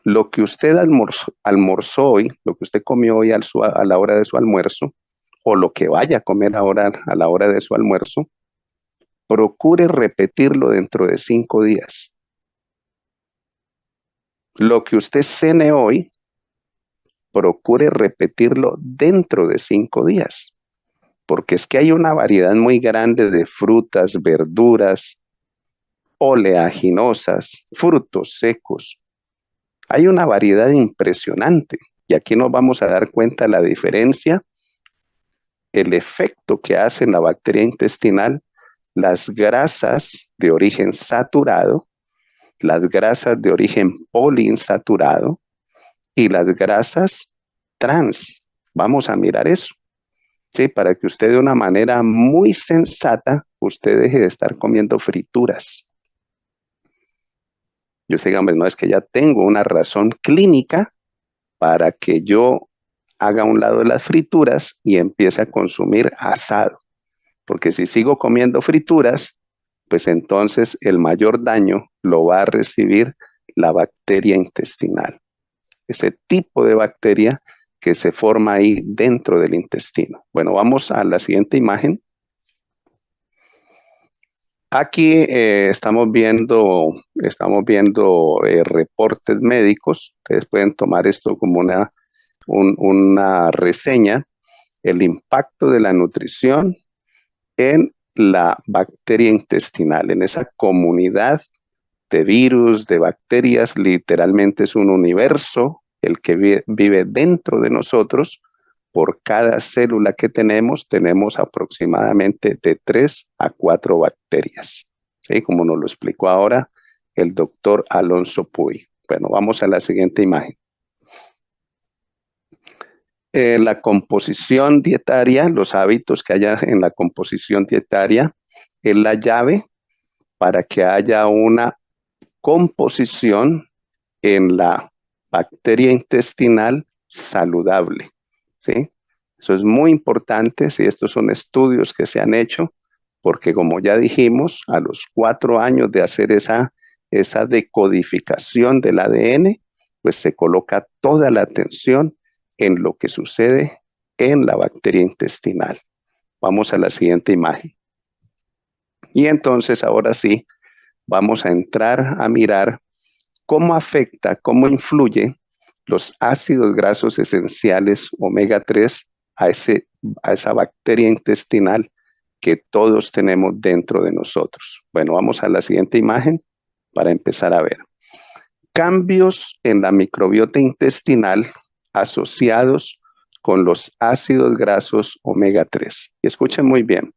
lo que usted almorzó hoy, lo que usted comió hoy a la hora de su almuerzo, o lo que vaya a comer ahora a la hora de su almuerzo, procure repetirlo dentro de 5 días. Lo que usted cene hoy, procure repetirlo dentro de 5 días, porque es que hay una variedad muy grande de frutas, verduras, oleaginosas, frutos secos. Hay una variedad impresionante y aquí nos vamos a dar cuenta de la diferencia, el efecto que hace en la bacteria intestinal las grasas de origen saturado, las grasas de origen poliinsaturado y las grasas trans. Vamos a mirar eso, ¿sí? Para que usted de una manera muy sensata, usted deje de estar comiendo frituras. Yo sé, hombre, no es que ya tengo una razón clínica para que yo haga a un lado las frituras y empiece a consumir asado. Porque si sigo comiendo frituras, pues entonces el mayor daño lo va a recibir la bacteria intestinal. Ese tipo de bacteria que se forma ahí dentro del intestino. Bueno, vamos a la siguiente imagen. Aquí estamos viendo reportes médicos. Ustedes pueden tomar esto como una reseña, el impacto de la nutrición en la bacteria intestinal, en esa comunidad de virus, de bacterias. Literalmente es un universo el que vive dentro de nosotros. Por cada célula que tenemos aproximadamente de 3 a 4 bacterias, ¿sí? Como nos lo explicó ahora el doctor Alonso Puy. Bueno, vamos a la siguiente imagen. La composición dietaria, los hábitos que haya en la composición dietaria, es la llave para que haya una composición en la bacteria intestinal saludable, ¿sí? Eso es muy importante, si estos son estudios que se han hecho, porque como ya dijimos, a los 4 años de hacer esa decodificación del ADN, pues se coloca toda la atención en lo que sucede en la bacteria intestinal. Vamos a la siguiente imagen. Y entonces ahora sí, vamos a entrar a mirar cómo afecta, cómo influye los ácidos grasos esenciales omega 3 a esa bacteria intestinal que todos tenemos dentro de nosotros. Bueno, vamos a la siguiente imagen para empezar a ver. Cambios en la microbiota intestinal asociados con los ácidos grasos omega 3. Y escuchen muy bien,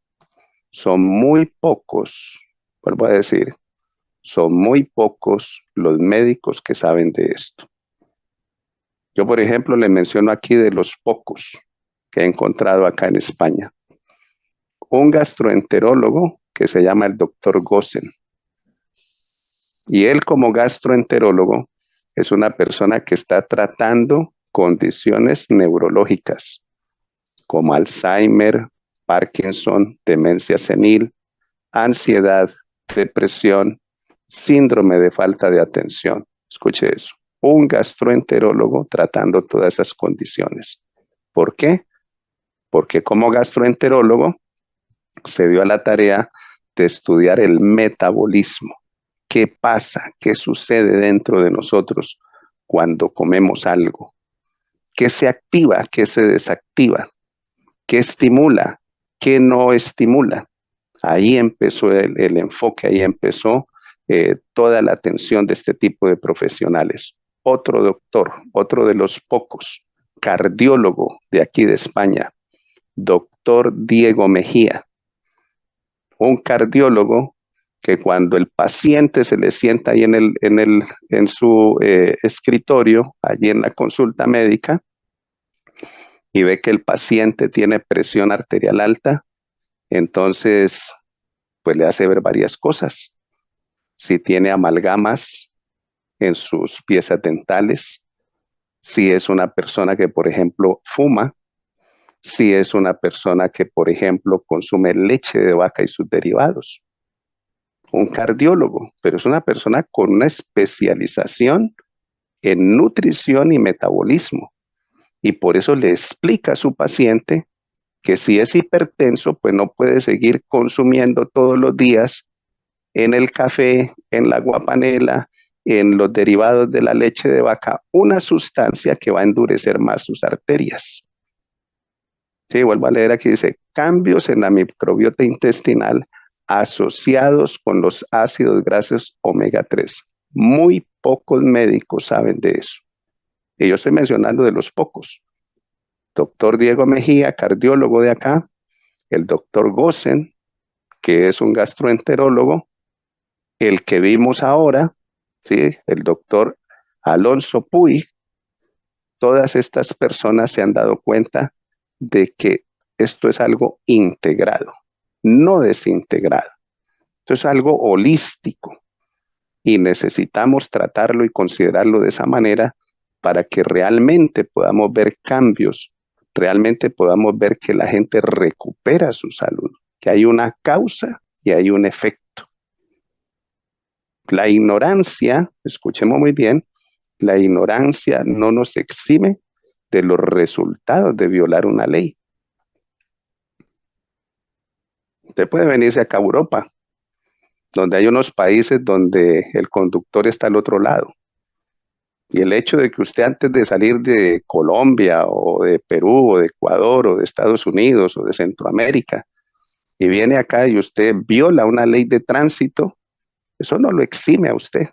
son muy pocos, vuelvo a decir, son muy pocos los médicos que saben de esto. Yo, por ejemplo, le menciono aquí de los pocos que he encontrado acá en España. Un gastroenterólogo que se llama el doctor Gossen. Y él como gastroenterólogo es una persona que está tratando condiciones neurológicas como Alzheimer, Parkinson, demencia senil, ansiedad, depresión, síndrome de falta de atención. Escuche eso. Un gastroenterólogo tratando todas esas condiciones. ¿Por qué? Porque como gastroenterólogo se dio a la tarea de estudiar el metabolismo. ¿Qué pasa? ¿Qué sucede dentro de nosotros cuando comemos algo? ¿Qué se activa? ¿Qué se desactiva? ¿Qué estimula? ¿Qué no estimula? Ahí empezó el enfoque, ahí empezó toda la atención de este tipo de profesionales. Otro doctor, otro de los pocos, cardiólogo de aquí de España, doctor Diego Mejía, un cardiólogo que cuando el paciente se le sienta ahí en su escritorio, allí en la consulta médica, y ve que el paciente tiene presión arterial alta, entonces pues le hace ver varias cosas. Si tiene amalgamas en sus piezas dentales, si es una persona que, por ejemplo, fuma, si es una persona que, por ejemplo, consume leche de vaca y sus derivados. Un cardiólogo, pero es una persona con una especialización en nutrición y metabolismo. Y por eso le explica a su paciente que si es hipertenso, pues no puede seguir consumiendo todos los días en el café, en la guapanela, en los derivados de la leche de vaca, una sustancia que va a endurecer más sus arterias. Sí, vuelvo a leer aquí, dice, cambios en la microbiota intestinal asociados con los ácidos grasos omega 3. Muy pocos médicos saben de eso. Y yo estoy mencionando de los pocos. Doctor Diego Mejía, cardiólogo de acá, el doctor Gossen, que es un gastroenterólogo, el que vimos ahora, ¿sí? El doctor Alonso Puig, todas estas personas se han dado cuenta de que esto es algo integrado, no desintegrado. Esto es algo holístico y necesitamos tratarlo y considerarlo de esa manera para que realmente podamos ver cambios, realmente podamos ver que la gente recupera su salud, que hay una causa y hay un efecto. La ignorancia, escuchemos muy bien, la ignorancia no nos exime de los resultados de violar una ley. Usted puede venirse acá a Europa, donde hay unos países donde el conductor está al otro lado. Y el hecho de que usted antes de salir de Colombia o de Perú o de Ecuador o de Estados Unidos o de Centroamérica y viene acá y usted viola una ley de tránsito, eso no lo exime a usted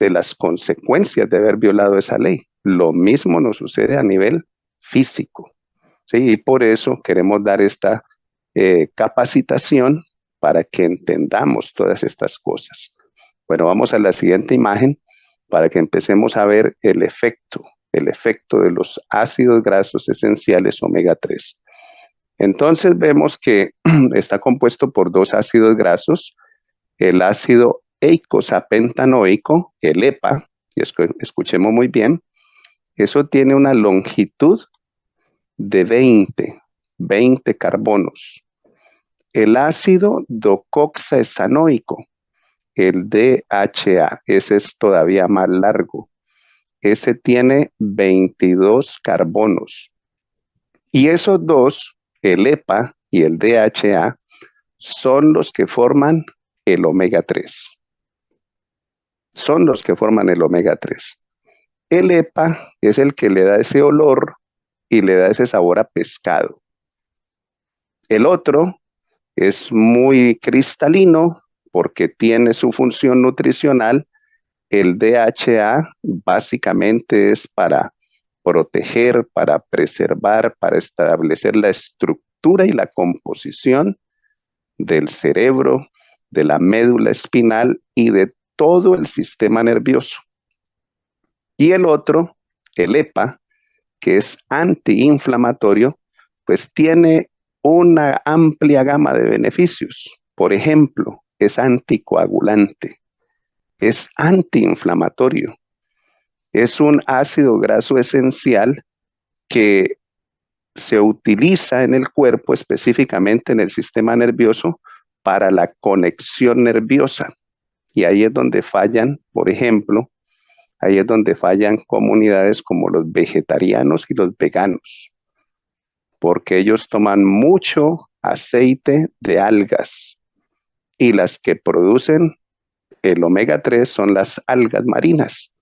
de las consecuencias de haber violado esa ley. Lo mismo nos sucede a nivel físico, ¿sí? Y por eso queremos dar esta capacitación para que entendamos todas estas cosas. Bueno, vamos a la siguiente imagen para que empecemos a ver el efecto de los ácidos grasos esenciales omega 3. Entonces vemos que está compuesto por dos ácidos grasos, el ácido eicosapentanoico, el EPA, y escuchemos muy bien, eso tiene una longitud de 20 carbonos. El ácido docoxaesanoico, el DHA, ese es todavía más largo. Ese tiene 22 carbonos. Y esos dos, el EPA y el DHA, son los que forman el omega 3. Son los que forman el omega 3. El EPA es el que le da ese olor y le da ese sabor a pescado. El otro es muy cristalino porque tiene su función nutricional. El DHA básicamente es para proteger, para preservar, para establecer la estructura y la composición del cerebro, de la médula espinal y de todo el sistema nervioso. Y el otro, el EPA, que es antiinflamatorio, pues tiene una amplia gama de beneficios. Por ejemplo, es anticoagulante, es antiinflamatorio, es un ácido graso esencial que se utiliza en el cuerpo, específicamente en el sistema nervioso, para la conexión nerviosa. Y ahí es donde fallan, por ejemplo, ahí es donde fallan comunidades como los vegetarianos y los veganos, porque ellos toman mucho aceite de algas y las que producen el omega 3 son las algas marinas.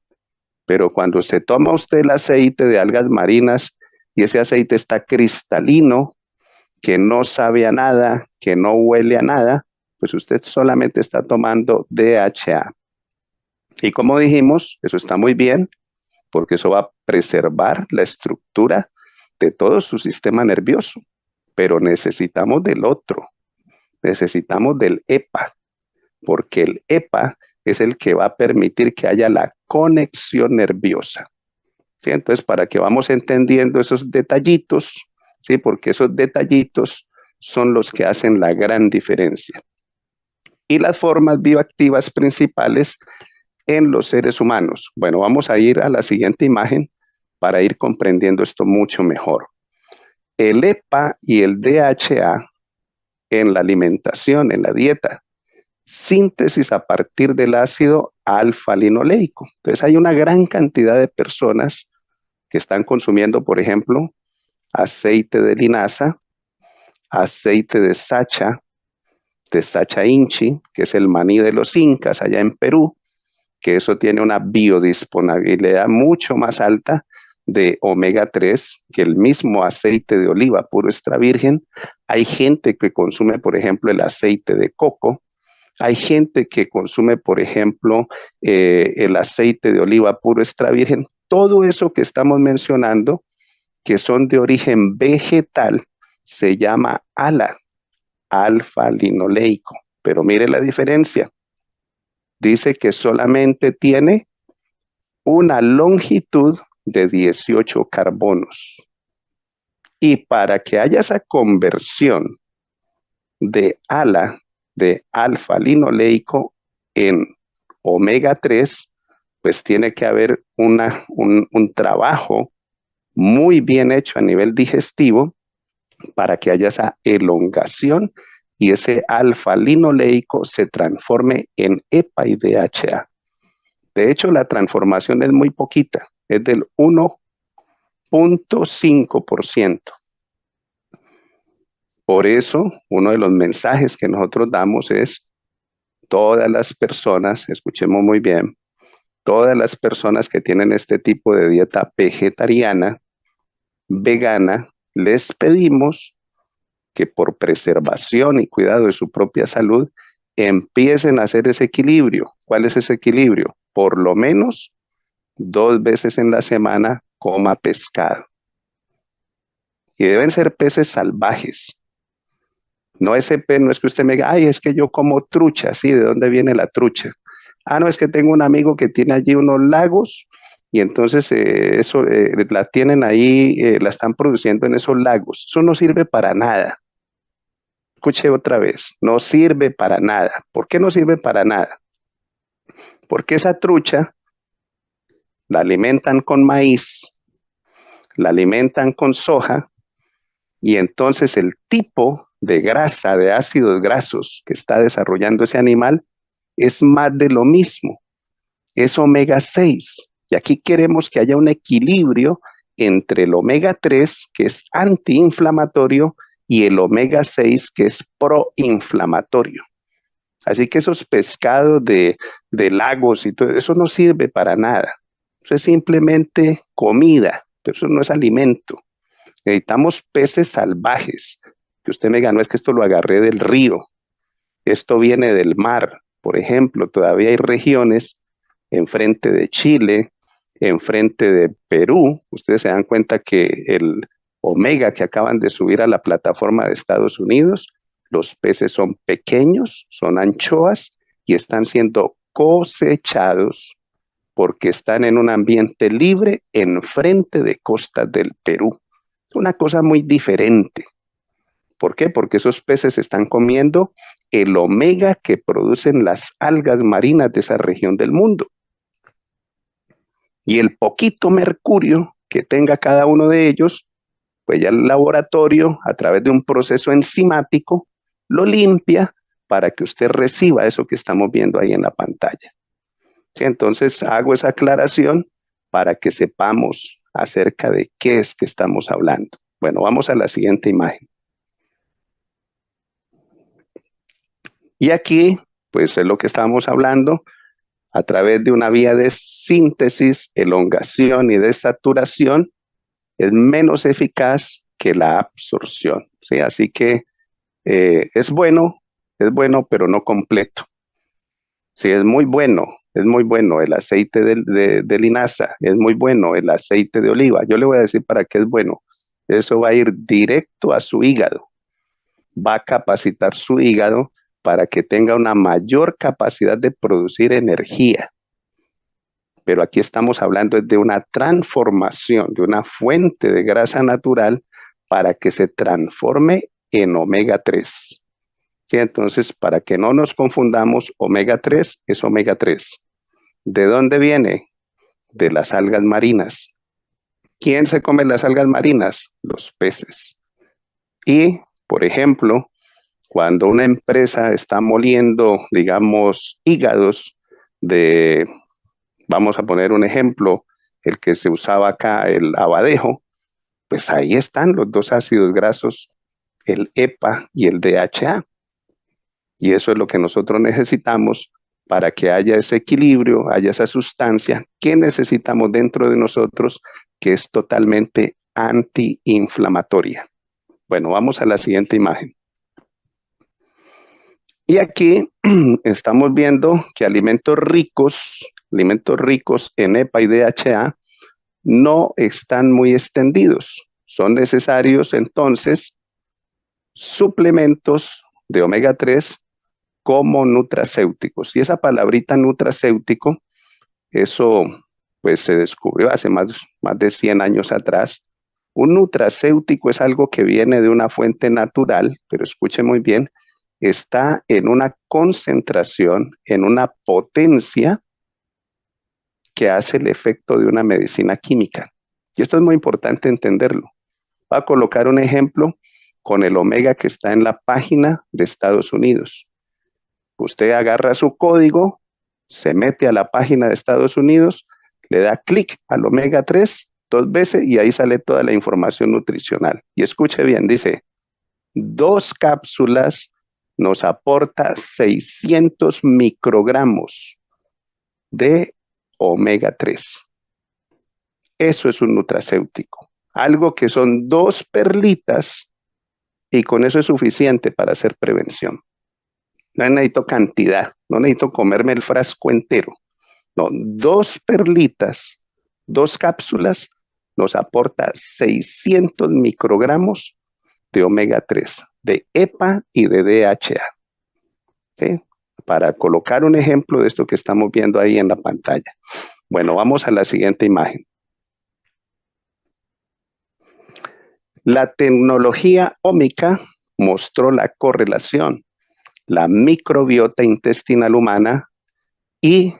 Pero cuando se toma usted el aceite de algas marinas y ese aceite está cristalino, que no sabe a nada, que no huele a nada, pues usted solamente está tomando DHA. Y como dijimos, eso está muy bien, porque eso va a preservar la estructura de todo su sistema nervioso. Pero necesitamos del otro, necesitamos del EPA, porque el EPA es el que va a permitir que haya la conexión nerviosa. ¿Sí? Entonces, para que vamos entendiendo esos detallitos, ¿sí? Porque esos detallitos son los que hacen la gran diferencia. Y las formas bioactivas principales en los seres humanos. Bueno, vamos a ir a la siguiente imagen para ir comprendiendo esto mucho mejor. El EPA y el DHA en la alimentación, en la dieta, síntesis a partir del ácido alfa-linoleico. Entonces hay una gran cantidad de personas que están consumiendo, por ejemplo, aceite de linaza, aceite de sacha inchi, que es el maní de los incas allá en Perú, que eso tiene una biodisponibilidad mucho más alta de omega 3 que el mismo aceite de oliva puro extra virgen. Hay gente que consume, por ejemplo, el aceite de coco. Hay gente que consume, por ejemplo, el aceite de oliva puro extra virgen. Todo eso que estamos mencionando, que son de origen vegetal, se llama ALA, alfa-linoleico. Pero mire la diferencia. Dice que solamente tiene una longitud de 18 carbonos. Y para que haya esa conversión de ALA, de alfa-linoleico en omega 3, pues tiene que haber un trabajo muy bien hecho a nivel digestivo para que haya esa elongación y ese alfa-linoleico se transforme en EPA y DHA. De hecho, la transformación es muy poquita, es del 1.5%. Por eso, uno de los mensajes que nosotros damos es: todas las personas, escuchemos muy bien, todas las personas que tienen este tipo de dieta vegetariana, vegana, les pedimos que por preservación y cuidado de su propia salud, empiecen a hacer ese equilibrio. ¿Cuál es ese equilibrio? Por lo menos 2 veces en la semana coma pescado. Y deben ser peces salvajes. No ese pez, no es que usted me diga, ay, es que yo como trucha, ¿sí? ¿De dónde viene la trucha? Ah, no, es que tengo un amigo que tiene allí unos lagos y entonces la tienen ahí, la están produciendo en esos lagos. Eso no sirve para nada. Escuche otra vez, no sirve para nada. ¿Por qué no sirve para nada? Porque esa trucha la alimentan con maíz, la alimentan con soja y entonces el tipo de grasa, de ácidos grasos que está desarrollando ese animal es más de lo mismo, es omega 6. Y aquí queremos que haya un equilibrio entre el omega 3, que es antiinflamatorio, y el omega 6, que es proinflamatorio. Así que esos pescados de lagos y todo eso no sirve para nada. Eso es simplemente comida, pero eso no es alimento. Necesitamos peces salvajes. Que usted me ganó es que esto lo agarré del río. Esto viene del mar. Por ejemplo, todavía hay regiones enfrente de Chile, enfrente de Perú. Ustedes se dan cuenta que el omega que acaban de subir a la plataforma de Estados Unidos, los peces son pequeños, son anchoas y están siendo cosechados porque están en un ambiente libre enfrente de costas del Perú. Es una cosa muy diferente. ¿Por qué? Porque esos peces están comiendo el omega que producen las algas marinas de esa región del mundo. Y el poquito mercurio que tenga cada uno de ellos, pues ya el laboratorio, a través de un proceso enzimático, lo limpia para que usted reciba eso que estamos viendo ahí en la pantalla. ¿Sí? Entonces hago esa aclaración para que sepamos acerca de qué es que estamos hablando. Bueno, vamos a la siguiente imagen. Y aquí, pues es lo que estábamos hablando, a través de una vía de síntesis, elongación y desaturación, es menos eficaz que la absorción. ¿Sí? Así que es bueno es bueno, pero no completo. Sí, es muy bueno el aceite de linaza, es muy bueno el aceite de oliva. Yo le voy a decir para qué es bueno. Eso va a ir directo a su hígado, va a capacitar su hígado para que tenga una mayor capacidad de producir energía. Pero aquí estamos hablando de una transformación, de una fuente de grasa natural para que se transforme en omega 3. ¿Sí? Entonces, para que no nos confundamos, omega 3 es omega 3. ¿De dónde viene? De las algas marinas. ¿Quién se come las algas marinas? Los peces. Y, por ejemplo, cuando una empresa está moliendo, digamos, hígados de, vamos a poner un ejemplo, el que se usaba acá, el abadejo, pues ahí están los dos ácidos grasos, el EPA y el DHA. Y eso es lo que nosotros necesitamos para que haya ese equilibrio, haya esa sustancia que necesitamos dentro de nosotros, que es totalmente antiinflamatoria. Bueno, vamos a la siguiente imagen. Y aquí estamos viendo que alimentos ricos en EPA y DHA no están muy extendidos. Son necesarios entonces suplementos de omega 3 como nutracéuticos. Y esa palabrita nutracéutico, eso pues se descubrió hace más de 100 años atrás. Un nutracéutico es algo que viene de una fuente natural, pero escuche muy bien, está en una concentración, en una potencia que hace el efecto de una medicina química. Y esto es muy importante entenderlo. Voy a colocar un ejemplo con el omega que está en la página de Estados Unidos. Usted agarra su código, se mete a la página de Estados Unidos, le da clic al omega 3 2 veces y ahí sale toda la información nutricional. Y escuche bien, dice, 2 cápsulas nos aporta 600 microgramos de omega 3. Eso es un nutracéutico. Algo que son 2 perlitas y con eso es suficiente para hacer prevención. No necesito cantidad, no necesito comerme el frasco entero. No, 2 perlitas, 2 cápsulas nos aporta 600 microgramos de omega 3, de EPA y de DHA. ¿Sí? Para colocar un ejemplo de esto que estamos viendo ahí en la pantalla. Bueno, vamos a la siguiente imagen. La tecnología ómica mostró la correlación, la microbiota intestinal humana y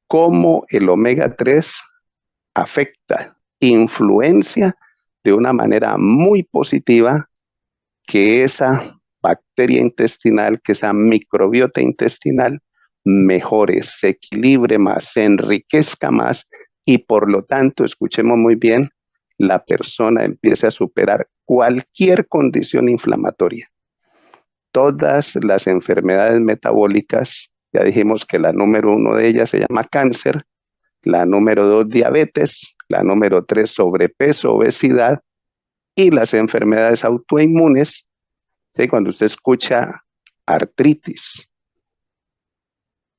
cómo el omega 3 afecta, influencia de una manera muy positiva que esa bacteria intestinal, que esa microbiota intestinal mejore, se equilibre más, se enriquezca más y por lo tanto, escuchemos muy bien, la persona empiece a superar cualquier condición inflamatoria. Todas las enfermedades metabólicas, ya dijimos que la número 1 de ellas se llama cáncer, la número 2 diabetes, la número 3 sobrepeso, obesidad y las enfermedades autoinmunes. ¿Sí? Cuando usted escucha artritis,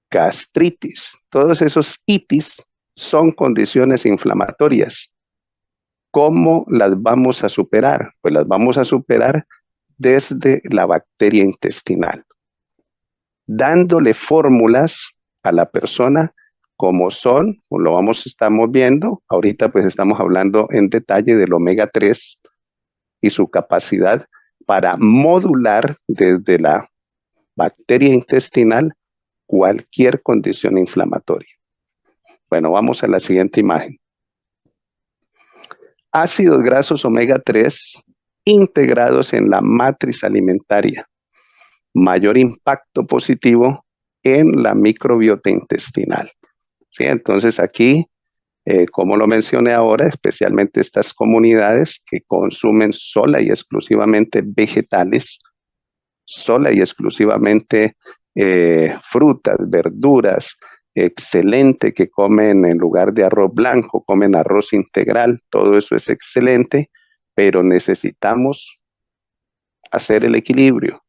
gastritis, todos esos itis son condiciones inflamatorias. ¿Cómo las vamos a superar? Pues las vamos a superar desde la bacteria intestinal, dándole fórmulas a la persona como son, lo estamos viendo, ahorita pues estamos hablando en detalle del omega 3 y su capacidad para modular desde la bacteria intestinal cualquier condición inflamatoria. Bueno, vamos a la siguiente imagen. Ácidos grasos omega 3 integrados en la matriz alimentaria. Mayor impacto positivo en la microbiota intestinal. ¿Sí? Entonces aquí, como lo mencioné ahora, especialmente estas comunidades que consumen sola y exclusivamente vegetales, sola y exclusivamente frutas, verduras, excelente, que comen en lugar de arroz blanco, comen arroz integral, todo eso es excelente, pero necesitamos hacer el equilibrio.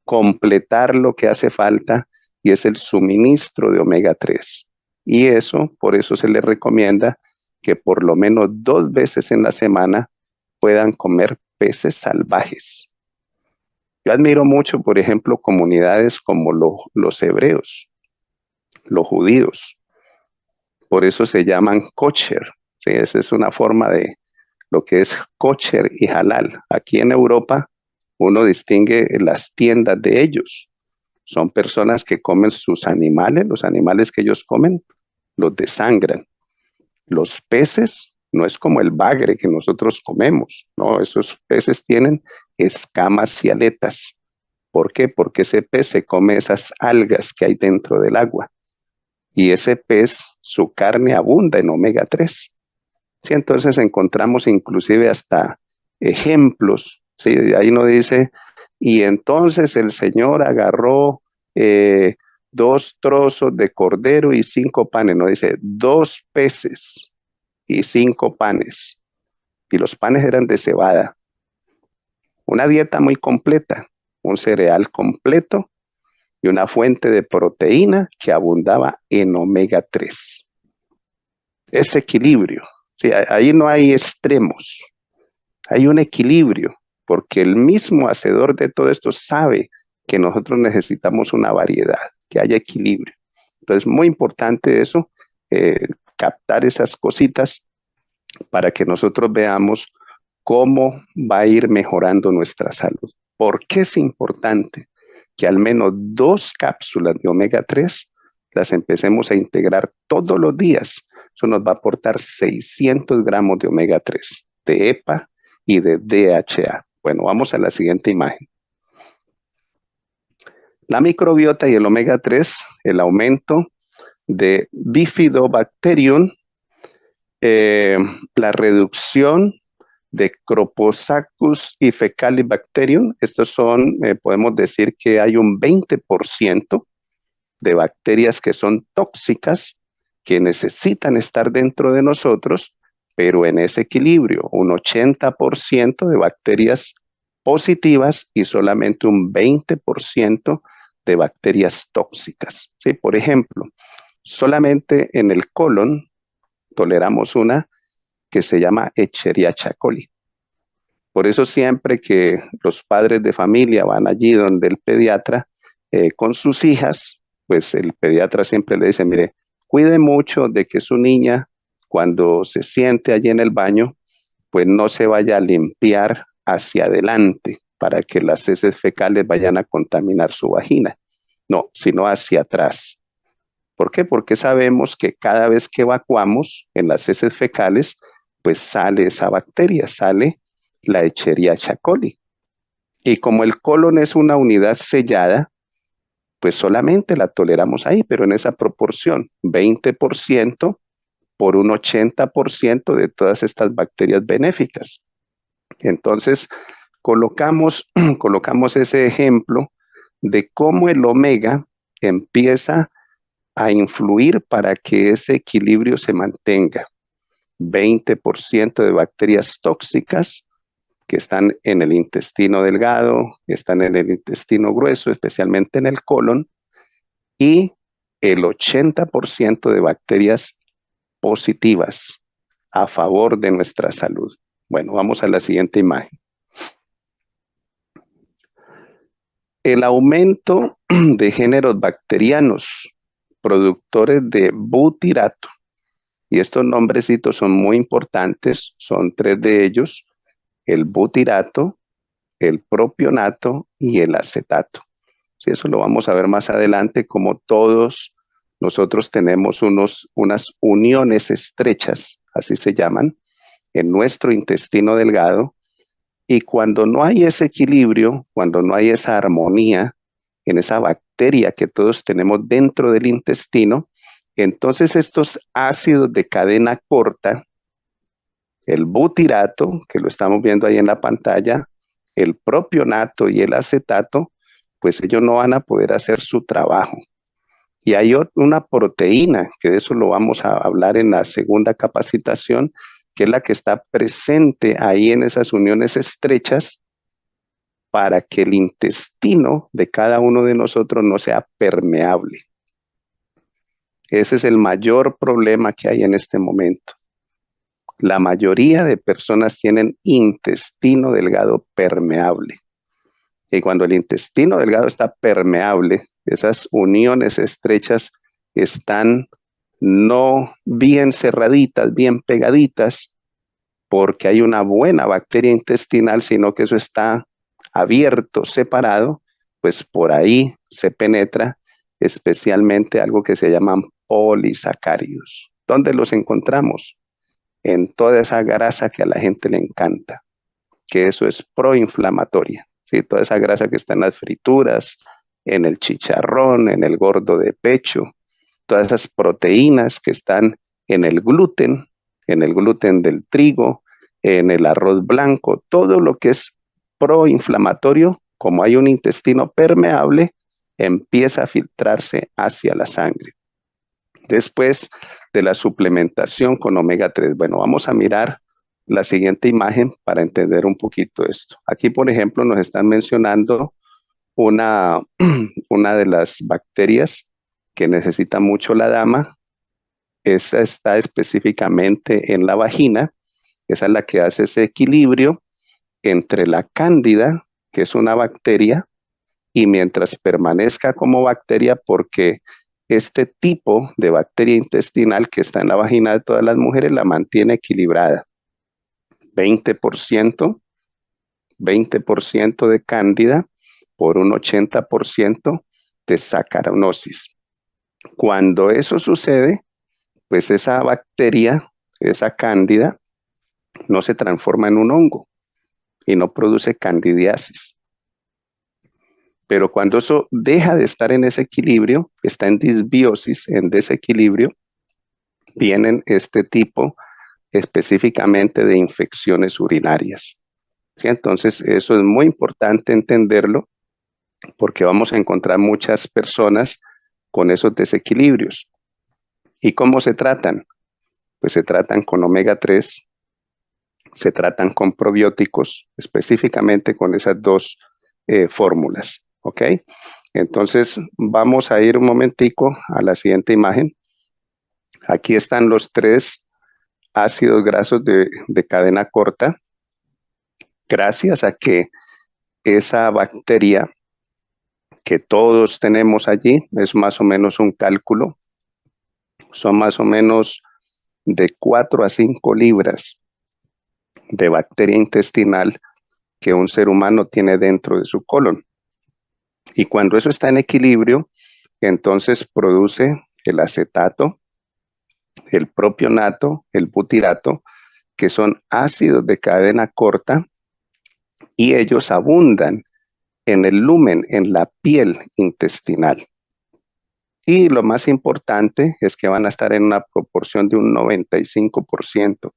completar lo que hace falta y es el suministro de omega 3. Y eso, por eso se les recomienda que por lo menos 2 veces en la semana puedan comer peces salvajes. Yo admiro mucho, por ejemplo, comunidades como los hebreos, los judíos. Por eso se llaman kosher. ¿Sí? Esa es una forma de lo que es kosher y halal. Aquí en Europa uno distingue las tiendas de ellos. Son personas que comen sus animales, los animales que ellos comen, los desangran. Los peces no es como el bagre que nosotros comemos, no, esos peces tienen escamas y aletas. ¿Por qué? Porque ese pez se come esas algas que hay dentro del agua. Y ese pez, su carne abunda en omega 3. Sí, entonces encontramos inclusive hasta ejemplos. ¿Sí? Ahí no dice, y entonces el Señor agarró 2 trozos de cordero y 5 panes. No dice 2 peces y 5 panes. Y los panes eran de cebada. Una dieta muy completa, un cereal completo y una fuente de proteína que abundaba en omega 3. Ese equilibrio. Sí, ahí no hay extremos, hay un equilibrio, porque el mismo hacedor de todo esto sabe que nosotros necesitamos una variedad, que haya equilibrio. Entonces, muy importante eso, captar esas cositas para que nosotros veamos cómo va a ir mejorando nuestra salud. ¿Por qué es importante que al menos 2 cápsulas de omega 3 las empecemos a integrar todos los días? Eso nos va a aportar 600 gramos de omega 3, de EPA y de DHA. Bueno, vamos a la siguiente imagen. La microbiota y el omega 3, el aumento de Bifidobacterium, la reducción de Croposaccus y Fecalibacterium. Estos son, podemos decir que hay un 20% de bacterias que son tóxicas, que necesitan estar dentro de nosotros, pero en ese equilibrio, un 80% de bacterias positivas y solamente un 20% de bacterias tóxicas. ¿Sí? Por ejemplo, solamente en el colon toleramos una que se llama Escherichia coli. Por eso siempre que los padres de familia van allí donde el pediatra con sus hijas, pues el pediatra siempre le dice, mire, cuide mucho de que su niña cuando se siente allí en el baño, pues no se vaya a limpiar hacia adelante para que las heces fecales vayan a contaminar su vagina. No, sino hacia atrás. ¿Por qué? Porque sabemos que cada vez que evacuamos en las heces fecales, pues sale esa bacteria, sale la Escherichia coli. Y como el colon es una unidad sellada, pues solamente la toleramos ahí, pero en esa proporción, 20% por un 80% de todas estas bacterias benéficas. Entonces, colocamos ese ejemplo de cómo el omega empieza a influir para que ese equilibrio se mantenga. 20% de bacterias tóxicas que están en el intestino delgado, que están en el intestino grueso, especialmente en el colon, y el 80% de bacterias positivas a favor de nuestra salud. Bueno, vamos a la siguiente imagen. El aumento de géneros bacterianos productores de butirato, y estos nombrecitos son muy importantes, son 3 de ellos, el butirato, el propionato y el acetato. Sí, eso lo vamos a ver más adelante, como todos nosotros tenemos unas uniones estrechas, así se llaman, en nuestro intestino delgado, y cuando no hay ese equilibrio, cuando no hay esa armonía en esa bacteria que todos tenemos dentro del intestino, entonces estos ácidos de cadena corta, el butirato, que lo estamos viendo ahí en la pantalla, el propionato y el acetato, pues ellos no van a poder hacer su trabajo. Y hay una proteína, que de eso lo vamos a hablar en la segunda capacitación, que es la que está presente ahí en esas uniones estrechas, para que el intestino de cada uno de nosotros no sea permeable. Ese es el mayor problema que hay en este momento. La mayoría de personas tienen intestino delgado permeable. Y cuando el intestino delgado está permeable, esas uniones estrechas están no bien cerraditas, bien pegaditas, porque hay una buena bacteria intestinal, sino que eso está abierto, separado, pues por ahí se penetra especialmente algo que se llaman polisacáridos. ¿Dónde los encontramos? En toda esa grasa que a la gente le encanta, que eso es proinflamatoria, ¿sí? Toda esa grasa que está en las frituras, en el chicharrón, en el gordo de pecho, todas esas proteínas que están en el gluten del trigo, en el arroz blanco, todo lo que es proinflamatorio, como hay un intestino permeable, empieza a filtrarse hacia la sangre. Después de la suplementación con omega 3, bueno, vamos a mirar la siguiente imagen para entender un poquito esto. Aquí, por ejemplo, nos están mencionando una de las bacterias que necesita mucho la dama. Esa está específicamente en la vagina. Esa es la que hace ese equilibrio entre la cándida, que es una bacteria, y mientras permanezca como bacteria, porque este tipo de bacteria intestinal que está en la vagina de todas las mujeres la mantiene equilibrada. 20% de cándida por un 80% de saccharomyces. Cuando eso sucede, pues esa bacteria, esa cándida, no se transforma en un hongo y no produce candidiasis. Pero cuando eso deja de estar en ese equilibrio, está en disbiosis, en desequilibrio, vienen este tipo específicamente de infecciones urinarias. ¿Sí? Entonces, eso es muy importante entenderlo porque vamos a encontrar muchas personas con esos desequilibrios. ¿Y cómo se tratan? Pues se tratan con omega 3, se tratan con probióticos, específicamente con esas dos fórmulas, ¿ok? Entonces, vamos a ir un momentico a la siguiente imagen. Aquí están los 3 ácidos grasos de cadena corta, gracias a que esa bacteria que todos tenemos allí, es más o menos un cálculo, son más o menos de 4 a 5 libras de bacteria intestinal que un ser humano tiene dentro de su colon. Y cuando eso está en equilibrio, entonces produce el acetato, el propionato, el butirato, que son ácidos de cadena corta y ellos abundan en el lumen, en la piel intestinal. Y lo más importante es que van a estar en una proporción de un 95%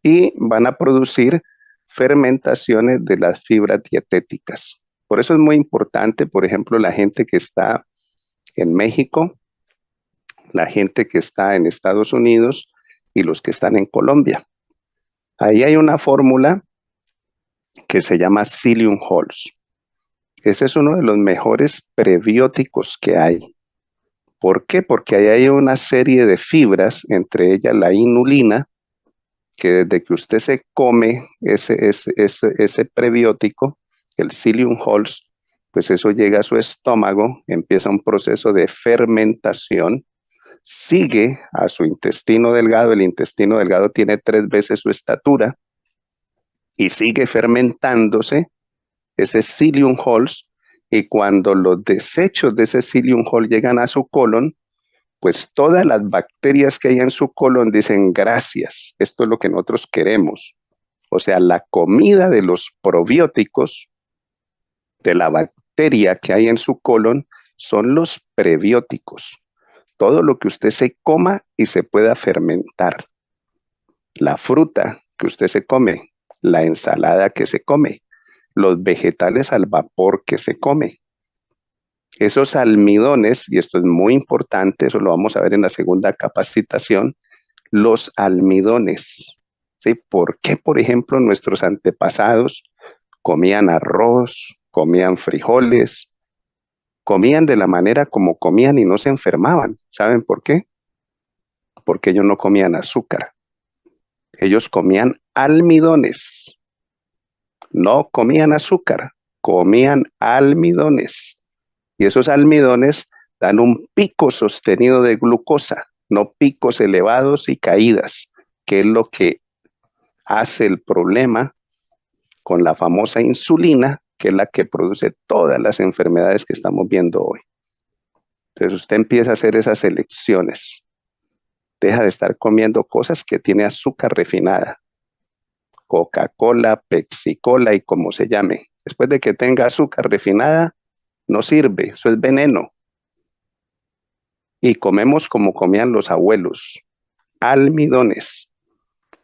y van a producir fermentaciones de las fibras dietéticas. Por eso es muy importante, por ejemplo, la gente que está en México, la gente que está en Estados Unidos y los que están en Colombia. Ahí hay una fórmula que se llama Psyllium Halls. Ese es uno de los mejores prebióticos que hay. ¿Por qué? Porque ahí hay una serie de fibras, entre ellas la inulina, que desde que usted se come ese prebiótico, el Psyllium Halls, pues eso llega a su estómago, empieza un proceso de fermentación, sigue a su intestino delgado, el intestino delgado tiene 3 veces su estatura, y sigue fermentándose ese Psyllium Halls, y cuando los desechos de ese Psyllium Halls llegan a su colon, pues todas las bacterias que hay en su colon dicen gracias, esto es lo que nosotros queremos. O sea, la comida de los probióticos, de la bacteria que hay en su colon, son los prebióticos. Todo lo que usted se coma y se pueda fermentar. La fruta que usted se come, la ensalada que se come, los vegetales al vapor que se come. Esos almidones, y esto es muy importante, eso lo vamos a ver en la segunda capacitación, los almidones. ¿Sí? ¿Por qué, por ejemplo, nuestros antepasados comían arroz, comían frijoles, comían de la manera como comían y no se enfermaban. ¿Saben por qué? Porque ellos no comían azúcar. Ellos comían almidones. No comían azúcar, comían almidones. Y esos almidones dan un pico sostenido de glucosa, no picos elevados y caídas, que es lo que hace el problema con la famosa insulina, que es la que produce todas las enfermedades que estamos viendo hoy. Entonces usted empieza a hacer esas elecciones. Deja de estar comiendo cosas que tiene azúcar refinada. Coca-Cola, Pepsi-Cola y como se llame. Después de que tenga azúcar refinada, no sirve, eso es veneno. Y comemos como comían los abuelos, almidones,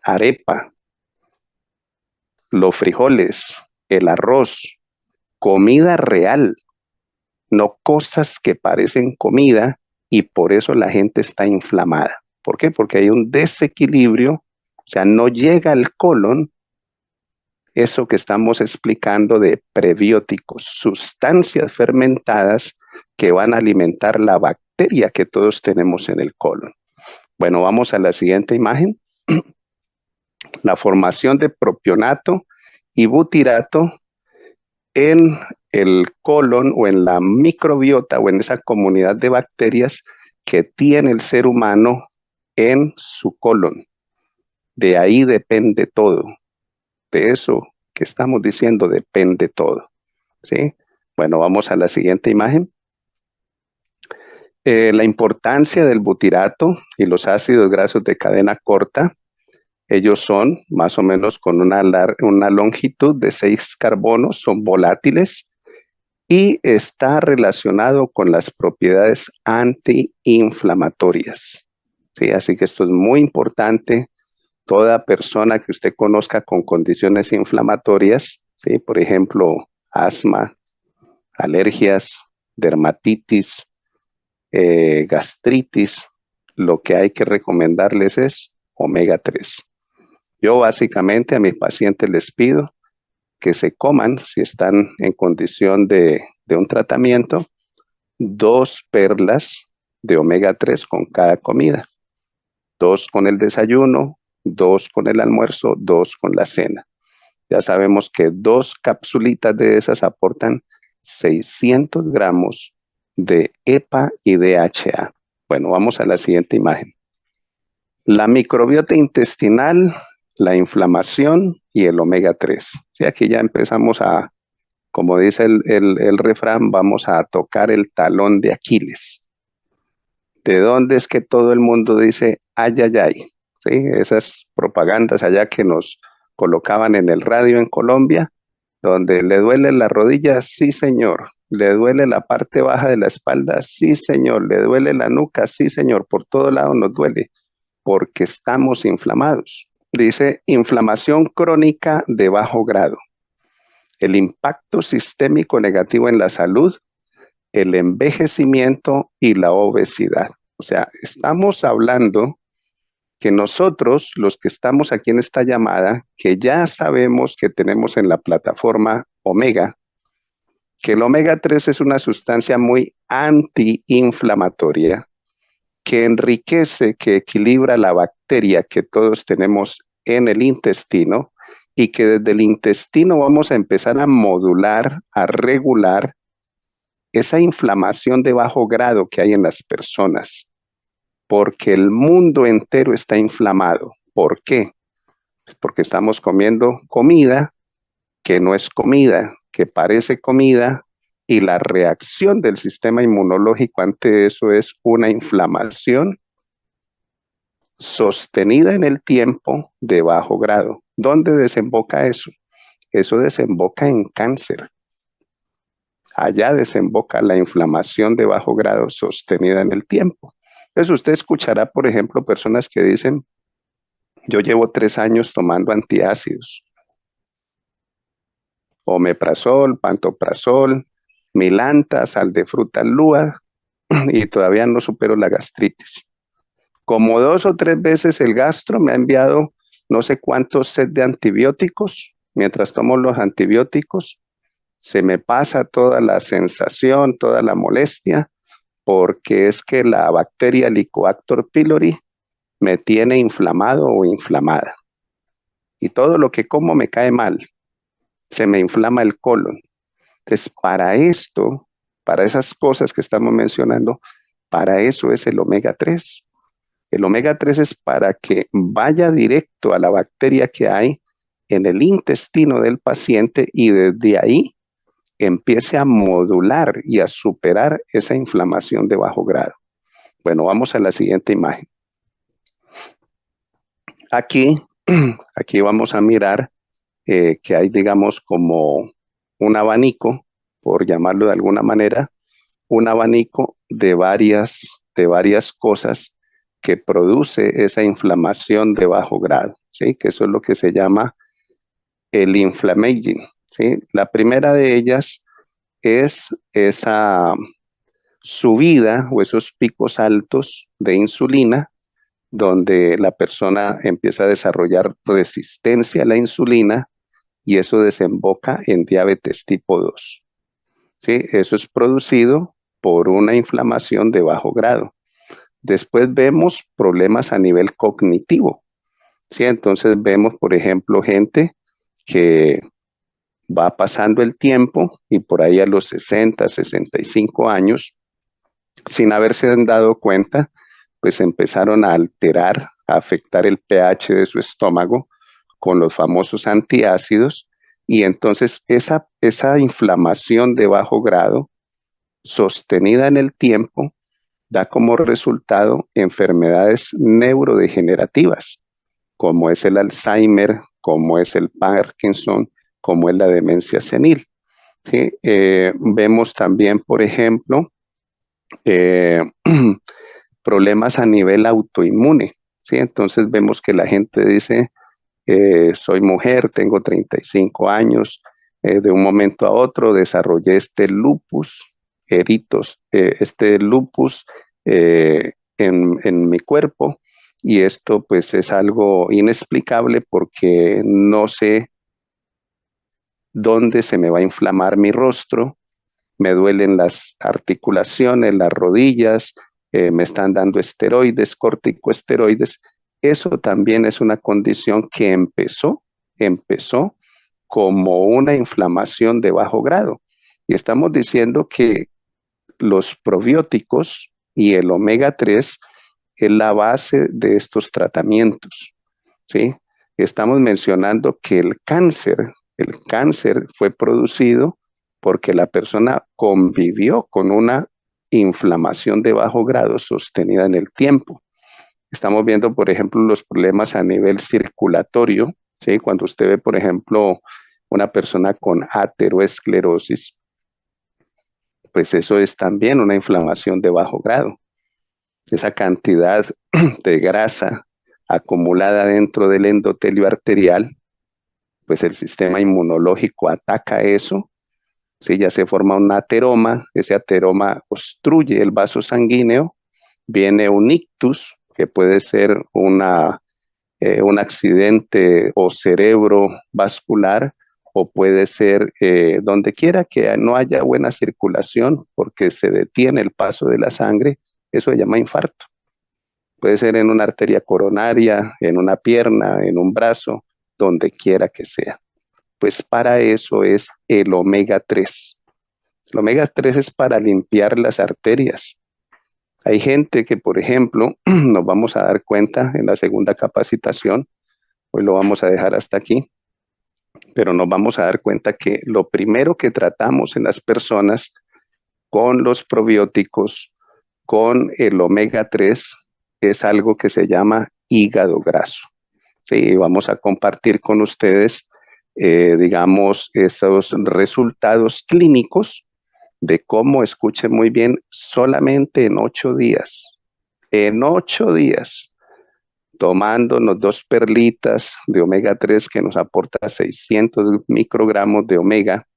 arepa, los frijoles, el arroz, comida real, no cosas que parecen comida y por eso la gente está inflamada. ¿Por qué? Porque hay un desequilibrio, o sea, no llega al colon eso que estamos explicando de prebióticos, sustancias fermentadas que van a alimentar la bacteria que todos tenemos en el colon. Bueno, vamos a la siguiente imagen. La formación de propionato y butirato en el colon o en la microbiota o en esa comunidad de bacterias que tiene el ser humano en su colon. De ahí depende todo. De eso que estamos diciendo depende todo. ¿Sí? Bueno, vamos a la siguiente imagen. La importancia del butirato y los ácidos grasos de cadena corta. Ellos son más o menos con una longitud de 6 carbonos, son volátiles y está relacionado con las propiedades antiinflamatorias. ¿Sí? Así que esto es muy importante. Toda persona que usted conozca con condiciones inflamatorias, ¿sí? Por ejemplo, asma, alergias, dermatitis, gastritis, lo que hay que recomendarles es omega 3. Yo básicamente a mis pacientes les pido que se coman, si están en condición de un tratamiento, 2 perlas de omega 3 con cada comida. 2 con el desayuno, 2 con el almuerzo, 2 con la cena. Ya sabemos que 2 capsulitas de esas aportan 600 gramos de EPA y DHA. Bueno, vamos a la siguiente imagen. La microbiota intestinal, la inflamación y el omega 3. Sí, aquí ya empezamos a, como dice el refrán, vamos a tocar el talón de Aquiles. ¿De dónde es que todo el mundo dice ay, ay, ay? ¿Sí? Esas propagandas allá que nos colocaban en el radio en Colombia, donde le duele la rodilla, sí señor, le duele la parte baja de la espalda, sí señor, le duele la nuca, sí señor, por todo lado nos duele, porque estamos inflamados. Dice inflamación crónica de bajo grado, el impacto sistémico negativo en la salud, el envejecimiento y la obesidad. O sea, estamos hablando que nosotros, los que estamos aquí en esta llamada, que ya sabemos que tenemos en la plataforma Omega, que el omega 3 es una sustancia muy antiinflamatoria, que enriquece, que equilibra la bacteria que todos tenemos en el intestino y que desde el intestino vamos a empezar a modular, a regular esa inflamación de bajo grado que hay en las personas, porque el mundo entero está inflamado. ¿Por qué? Pues porque estamos comiendo comida que no es comida, que parece comida, y la reacción del sistema inmunológico ante eso es una inflamación sostenida en el tiempo de bajo grado. ¿Dónde desemboca eso? Eso desemboca en cáncer. Allá desemboca la inflamación de bajo grado sostenida en el tiempo. Entonces usted escuchará, por ejemplo, personas que dicen, yo llevo 3 años tomando antiácidos, omeprazol, pantoprazol, milanta, sal de fruta lúa, y todavía no supero la gastritis. Como 2 o 3 veces el gastro me ha enviado no sé cuántos set de antibióticos mientras tomo los antibióticos, se me pasa toda la sensación, toda la molestia, porque es que la bacteria Helicobacter pylori me tiene inflamado o inflamada. Y todo lo que como me cae mal, se me inflama el colon. Entonces, para esto, para esas cosas que estamos mencionando, para eso es el omega 3. El omega 3 es para que vaya directo a la bacteria que hay en el intestino del paciente y desde ahí empiece a modular y a superar esa inflamación de bajo grado. Bueno, vamos a la siguiente imagen. Aquí vamos a mirar que hay, digamos, como un abanico, por llamarlo de alguna manera, un abanico de varias cosas que produce esa inflamación de bajo grado, ¿sí? Que eso es lo que se llama el inflammaging, ¿sí? La primera de ellas es esa subida o esos picos altos de insulina, donde la persona empieza a desarrollar resistencia a la insulina y eso desemboca en diabetes tipo 2. ¿Sí? Eso es producido por una inflamación de bajo grado. Después vemos problemas a nivel cognitivo. ¿Sí? Entonces vemos, por ejemplo, gente que va pasando el tiempo y por ahí a los 60, 65 años, sin haberse dado cuenta, pues empezaron a alterar, a afectar el pH de su estómago con los famosos antiácidos y entonces esa inflamación de bajo grado sostenida en el tiempo da como resultado enfermedades neurodegenerativas, como es el Alzheimer, como es el Parkinson, como es la demencia senil. ¿Sí? Vemos también, por ejemplo, problemas a nivel autoinmune. ¿Sí? Entonces vemos que la gente dice, soy mujer, tengo 35 años, de un momento a otro desarrollé este lupus en mi cuerpo y esto pues es algo inexplicable porque no sé dónde se me va a inflamar mi rostro, me duelen las articulaciones, las rodillas, me están dando esteroides, corticosteroides. Eso también es una condición que empezó como una inflamación de bajo grado. Y estamos diciendo que los probióticos y el omega 3 es la base de estos tratamientos, ¿sí? Estamos mencionando que el cáncer fue producido porque la persona convivió con una inflamación de bajo grado sostenida en el tiempo. Estamos viendo, por ejemplo, los problemas a nivel circulatorio, ¿sí? Cuando usted ve, por ejemplo, una persona con ateroesclerosis, pues eso es también una inflamación de bajo grado. Esa cantidad de grasa acumulada dentro del endotelio arterial, pues el sistema inmunológico ataca eso, ¿sí? Ya se forma un ateroma, ese ateroma obstruye el vaso sanguíneo, viene un ictus, que puede ser un accidente o cerebrovascular, o puede ser donde quiera que no haya buena circulación porque se detiene el paso de la sangre, eso se llama infarto. Puede ser en una arteria coronaria, en una pierna, en un brazo, donde quiera que sea. Pues para eso es el omega 3. El omega 3 es para limpiar las arterias. Hay gente que, por ejemplo, nos vamos a dar cuenta en la segunda capacitación, hoy lo vamos a dejar hasta aquí, pero nos vamos a dar cuenta que lo primero que tratamos en las personas con los probióticos, con el omega 3, es algo que se llama hígado graso. Sí, vamos a compartir con ustedes, digamos, esos resultados clínicos de cómo, escuchen muy bien, solamente en 8 días, tomándonos 2 perlitas de omega 3 que nos aporta 600 microgramos de omega,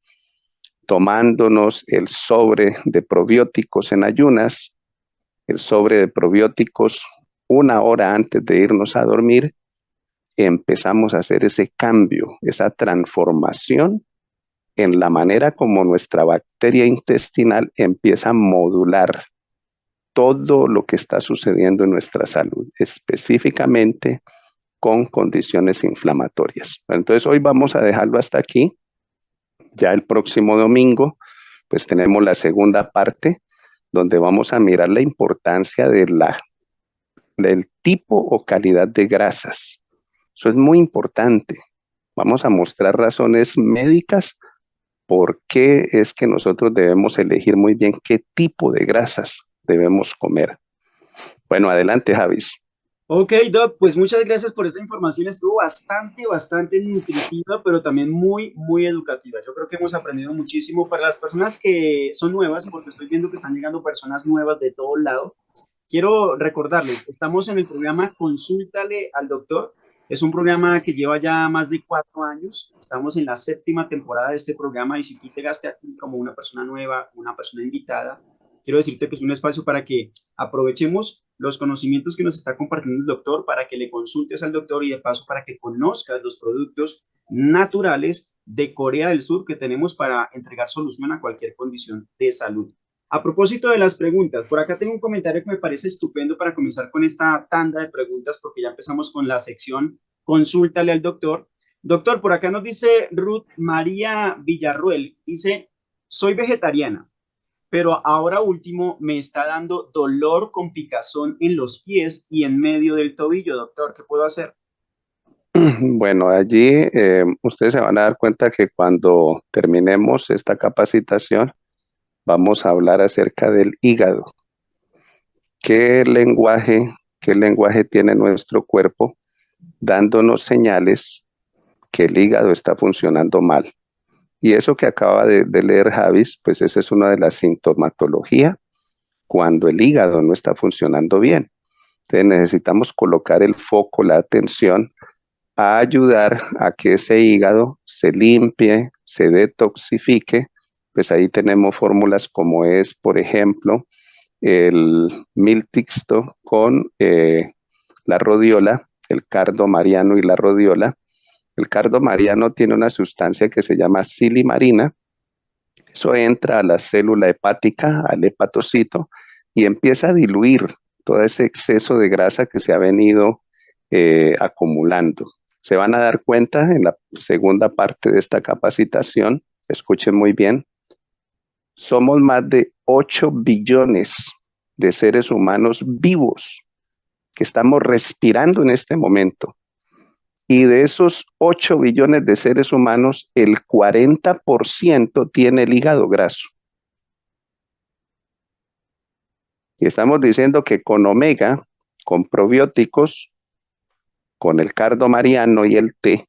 tomándonos el sobre de probióticos en ayunas, el sobre de probióticos 1 hora antes de irnos a dormir, empezamos a hacer ese cambio, esa transformación en la manera como nuestra bacteria intestinal empieza a modular todo lo que está sucediendo en nuestra salud, específicamente con condiciones inflamatorias. Entonces hoy vamos a dejarlo hasta aquí. Ya el próximo domingo, pues tenemos la segunda parte, donde vamos a mirar la importancia del tipo o calidad de grasas. Eso es muy importante. Vamos a mostrar razones médicas por qué es que nosotros debemos elegir muy bien qué tipo de grasas debemos comer. Bueno, adelante, Javis. Ok, Doc, pues muchas gracias por esta información. Estuvo bastante nutritiva, pero también muy educativa. Yo creo que hemos aprendido muchísimo para las personas que son nuevas, porque estoy viendo que están llegando personas nuevas de todo lado. Quiero recordarles, estamos en el programa Consúltale al Doctor. Es un programa que lleva ya más de 4 años. Estamos en la 7ª temporada de este programa y si tú llegaste aquí como una persona nueva, una persona invitada, quiero decirte que es un espacio para que aprovechemos los conocimientos que nos está compartiendo el doctor, para que le consultes al doctor y de paso para que conozcas los productos naturales de Corea del Sur que tenemos para entregar solución a cualquier condición de salud. A propósito de las preguntas, por acá tengo un comentario que me parece estupendo para comenzar con esta tanda de preguntas, porque ya empezamos con la sección Consúltale al Doctor. Doctor, por acá nos dice Ruth María Villarruel, dice, soy vegetariana, pero ahora último me está dando dolor con picazón en los pies y en medio del tobillo, doctor, ¿qué puedo hacer? Bueno, allí ustedes se van a dar cuenta que cuando terminemos esta capacitación, vamos a hablar acerca del hígado. ¿Qué lenguaje tiene nuestro cuerpo dándonos señales que el hígado está funcionando mal? Y eso que acaba de leer Javis, pues esa es una de las sintomatologías cuando el hígado no está funcionando bien. Entonces necesitamos colocar el foco, la atención, a ayudar a que ese hígado se limpie, se detoxifique. Pues ahí tenemos fórmulas como es, por ejemplo, el miltixto con la rodiola, el cardo mariano y la rodiola. El cardo mariano tiene una sustancia que se llama silimarina. Eso entra a la célula hepática, al hepatocito, y empieza a diluir todo ese exceso de grasa que se ha venido acumulando. Se van a dar cuenta en la segunda parte de esta capacitación, escuchen muy bien, somos más de 8 billones de seres humanos vivos que estamos respirando en este momento. Y de esos 8 billones de seres humanos, el 40% tiene el hígado graso. Y estamos diciendo que con omega, con probióticos, con el cardo mariano y el té,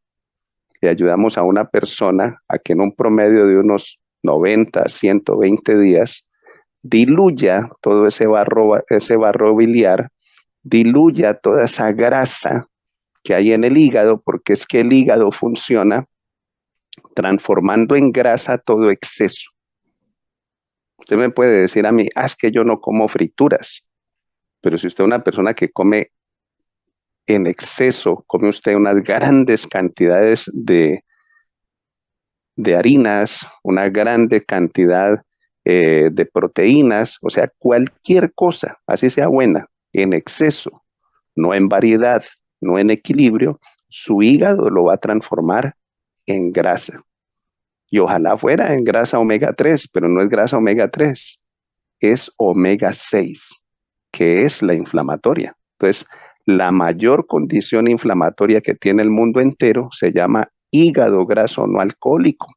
le ayudamos a una persona a que en un promedio de unos 90 a 120 días diluya todo ese barro biliar, diluya toda esa grasa que hay en el hígado, porque es que el hígado funciona transformando en grasa todo exceso. Usted me puede decir a mí, es que yo no como frituras, pero si usted es una persona que come en exceso, come usted unas grandes cantidades de harinas, una grande cantidad de proteínas, o sea, cualquier cosa, así sea buena, en exceso, no en variedad, no en equilibrio, su hígado lo va a transformar en grasa. Y ojalá fuera en grasa omega 3, pero no es grasa omega 3, es omega 6, que es la inflamatoria. Entonces, la mayor condición inflamatoria que tiene el mundo entero se llama hígado graso no alcohólico.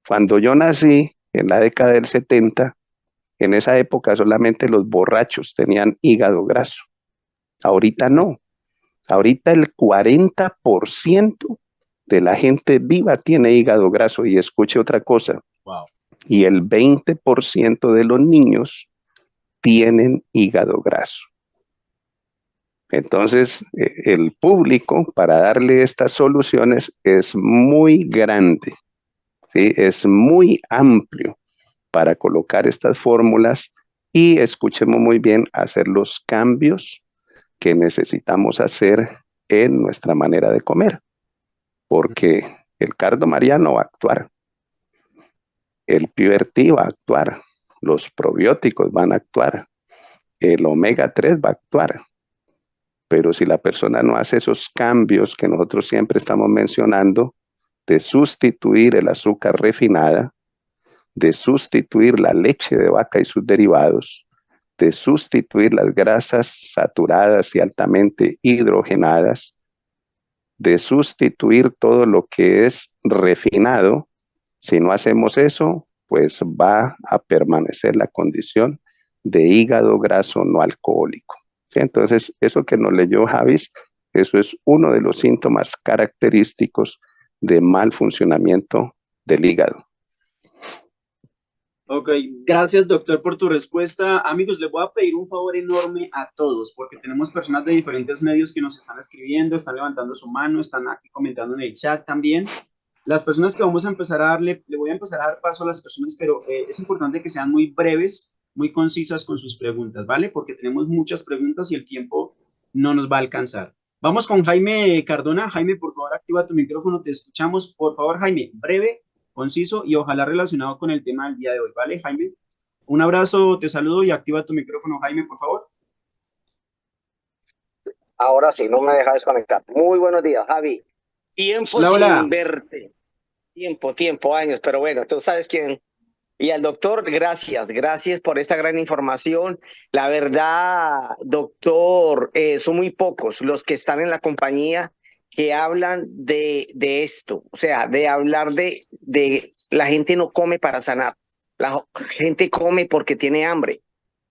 Cuando yo nací, en la década del 70, en esa época solamente los borrachos tenían hígado graso. Ahorita no. Ahorita el 40% de la gente viva tiene hígado graso. Y escuche otra cosa. Wow. Y el 20% de los niños tienen hígado graso. Entonces, el público para darle estas soluciones es muy grande, ¿sí? Es muy amplio para colocar estas fórmulas y escuchemos muy bien, hacer los cambios que necesitamos hacer en nuestra manera de comer, porque el cardo mariano va a actuar, el PRT va a actuar, los probióticos van a actuar, el omega 3 va a actuar, pero si la persona no hace esos cambios que nosotros siempre estamos mencionando, de sustituir el azúcar refinada, de sustituir la leche de vaca y sus derivados, de sustituir las grasas saturadas y altamente hidrogenadas, de sustituir todo lo que es refinado. Si no hacemos eso, pues va a permanecer la condición de hígado graso no alcohólico. ¿Sí? Entonces, eso que nos leyó Javis, eso es uno de los síntomas característicos de mal funcionamiento del hígado. Ok, gracias doctor por tu respuesta. Amigos, les voy a pedir un favor enorme a todos, porque tenemos personas de diferentes medios que nos están escribiendo, están levantando su mano, están aquí comentando en el chat también. Las personas que vamos a empezar a darle, le voy a empezar a dar paso a las personas, pero es importante que sean muy breves, muy concisas con sus preguntas, ¿vale? Porque tenemos muchas preguntas y el tiempo no nos va a alcanzar. Vamos con Jaime Cardona. Jaime, por favor, activa tu micrófono, te escuchamos. Por favor, Jaime, breve, conciso y ojalá relacionado con el tema del día de hoy, ¿vale, Jaime? Un abrazo, te saludo y activa tu micrófono, Jaime, por favor. Ahora sí, no me deja desconectar. Muy buenos días, Javi. Tiempo Hola, hola. sin verte. Tiempo, años, pero bueno, tú sabes quién. Y al doctor, gracias por esta gran información. La verdad, doctor, son muy pocos los que están en la compañía que hablan de esto, o sea, de hablar de la gente no come para sanar, la gente come porque tiene hambre,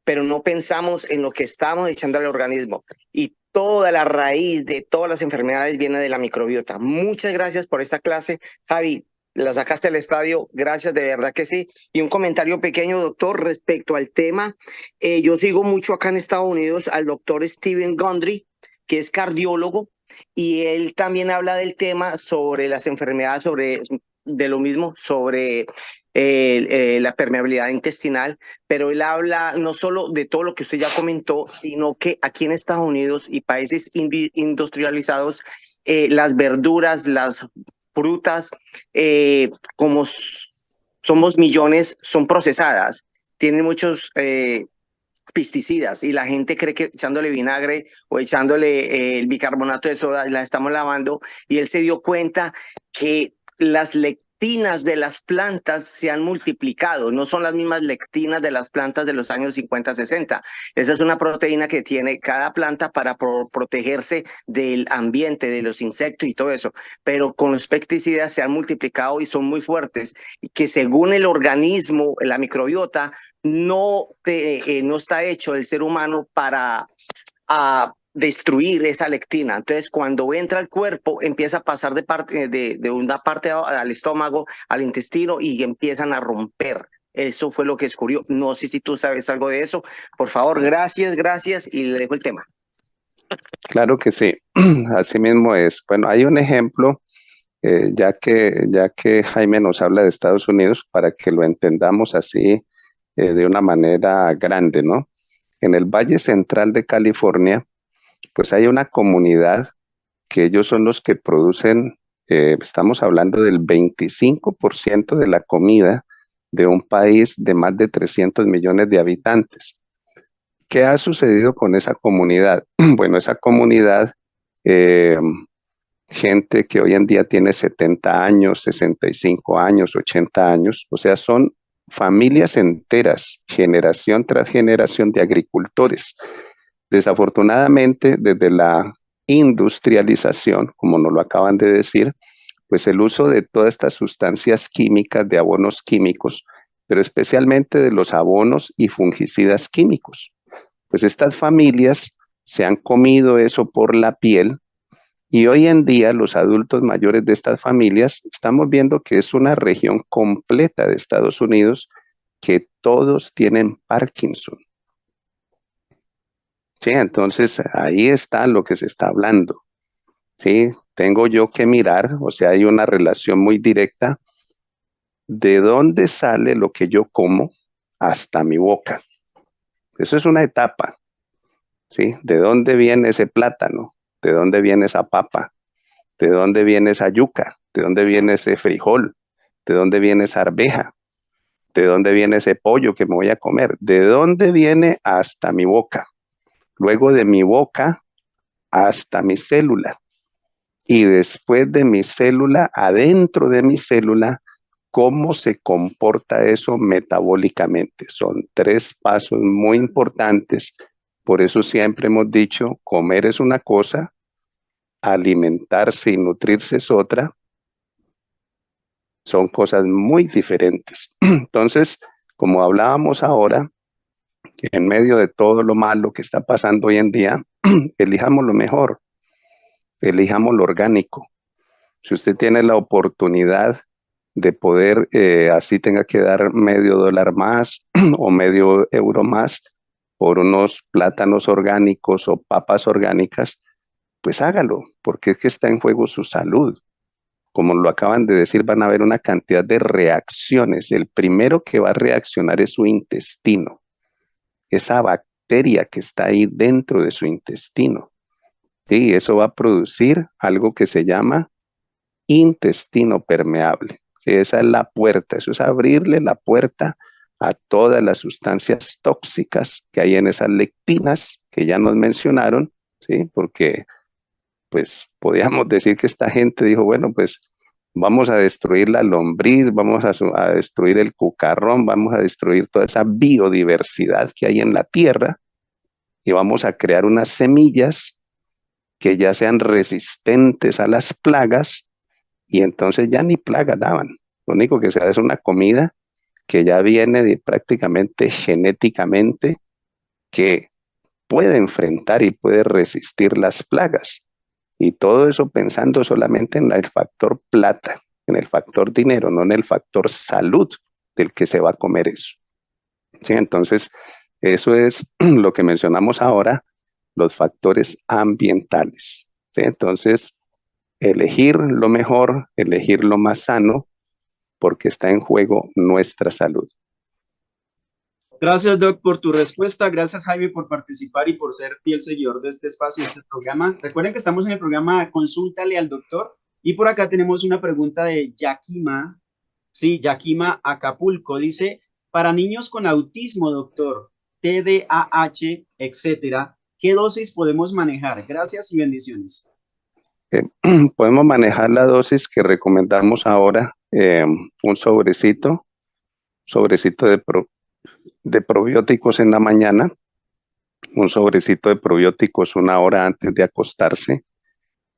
pero no pensamos en lo que estamos echando al organismo. Y toda la raíz de todas las enfermedades viene de la microbiota. Muchas gracias por esta clase, Javi. La sacaste al estadio, gracias, de verdad que sí. Y un comentario pequeño, doctor, respecto al tema. Yo sigo mucho acá en Estados Unidos al doctor Stephen Gundry, que es cardiólogo, y él también habla del tema sobre las enfermedades, de lo mismo, sobre la permeabilidad intestinal, pero él habla no solo de todo lo que usted ya comentó, sino que aquí en Estados Unidos y países industrializados, las verduras, las frutas, como somos millones, son procesadas, tienen muchos pesticidas y la gente cree que echándole vinagre o echándole el bicarbonato de soda la estamos lavando, y él se dio cuenta que las lectinas de las plantas se han multiplicado, no son las mismas lectinas de las plantas de los años 50, 60. Esa es una proteína que tiene cada planta para protegerse del ambiente, de los insectos y todo eso, pero con los pesticidas se han multiplicado y son muy fuertes, y que según el organismo, la microbiota, no está hecho el ser humano para destruir esa lectina. Entonces, cuando entra al cuerpo, empieza a pasar de una parte al estómago, al intestino, y empiezan a romper. Eso fue lo que descubrió. No sé si tú sabes algo de eso. Por favor, gracias, y le dejo el tema. Claro que sí, así mismo es. Bueno, hay un ejemplo, ya que Jaime nos habla de Estados Unidos, para que lo entendamos así de una manera grande, ¿no? En el Valle Central de California, pues hay una comunidad que ellos son los que producen, estamos hablando del 25% de la comida de un país de más de 300 millones de habitantes. ¿Qué ha sucedido con esa comunidad? Bueno, esa comunidad, eh, gente que hoy en día tiene 70 años, 65 años, 80 años, o sea, son familias enteras, generación tras generación de agricultores. Desafortunadamente, desde la industrialización, como nos lo acaban de decir, pues el uso de todas estas sustancias químicas, de abonos químicos, pero especialmente de los abonos y fungicidas químicos. Pues estas familias se han comido eso por la piel, y hoy en día los adultos mayores de estas familias estamos viendo que es una región completa de Estados Unidos que todos tienen Parkinson. Sí, entonces ahí está lo que se está hablando. Sí, tengo yo que mirar, o sea, hay una relación muy directa de dónde sale lo que yo como hasta mi boca. Eso es una etapa, ¿sí? ¿De dónde viene ese plátano? ¿De dónde viene esa papa? ¿De dónde viene esa yuca? ¿De dónde viene ese frijol? ¿De dónde viene esa arveja? ¿De dónde viene ese pollo que me voy a comer? ¿De dónde viene hasta mi boca? Luego de mi boca hasta mi célula. Y después de mi célula, adentro de mi célula, ¿cómo se comporta eso metabólicamente? Son 3 pasos muy importantes. Por eso siempre hemos dicho, comer es una cosa, alimentarse y nutrirse es otra. Son cosas muy diferentes. Entonces, como hablábamos ahora, en medio de todo lo malo que está pasando hoy en día, elijamos lo mejor, elijamos lo orgánico. Si usted tiene la oportunidad de poder, así tenga que dar $0.50 más o €0.50 más por unos plátanos orgánicos o papas orgánicas, pues hágalo, porque es que está en juego su salud. Como lo acaban de decir, van a haber una cantidad de reacciones. El primero que va a reaccionar es su intestino, esa bacteria que está ahí dentro de su intestino. Sí, eso va a producir algo que se llama intestino permeable. Sí, esa es la puerta, eso es abrirle la puerta a todas las sustancias tóxicas que hay en esas lectinas que ya nos mencionaron, ¿sí? Porque pues podríamos decir que esta gente dijo, bueno, pues vamos a destruir la lombriz, vamos a destruir el cucarrón, vamos a destruir toda esa biodiversidad que hay en la tierra y vamos a crear unas semillas que ya sean resistentes a las plagas y entonces ya ni plagas daban. Lo único que se da es una comida que ya viene prácticamente genéticamente que puede enfrentar y puede resistir las plagas. Y todo eso pensando solamente en el factor plata, en el factor dinero, no en el factor salud del que se va a comer eso. ¿Sí? Entonces, eso es lo que mencionamos ahora, los factores ambientales. ¿Sí? Entonces, elegir lo mejor, elegir lo más sano, porque está en juego nuestra salud. Gracias, Doc, por tu respuesta. Gracias, Jaime, por participar y por ser fiel seguidor de este espacio, de este programa. Recuerden que estamos en el programa Consúltale al Doctor y por acá tenemos una pregunta de Yakima. Sí, Yakima Acapulco. Dice, para niños con autismo, doctor, TDAH, etcétera, ¿qué dosis podemos manejar? Gracias y bendiciones. Podemos manejar la dosis que recomendamos ahora, un sobrecito de probióticos en la mañana, un sobrecito de probióticos 1 hora antes de acostarse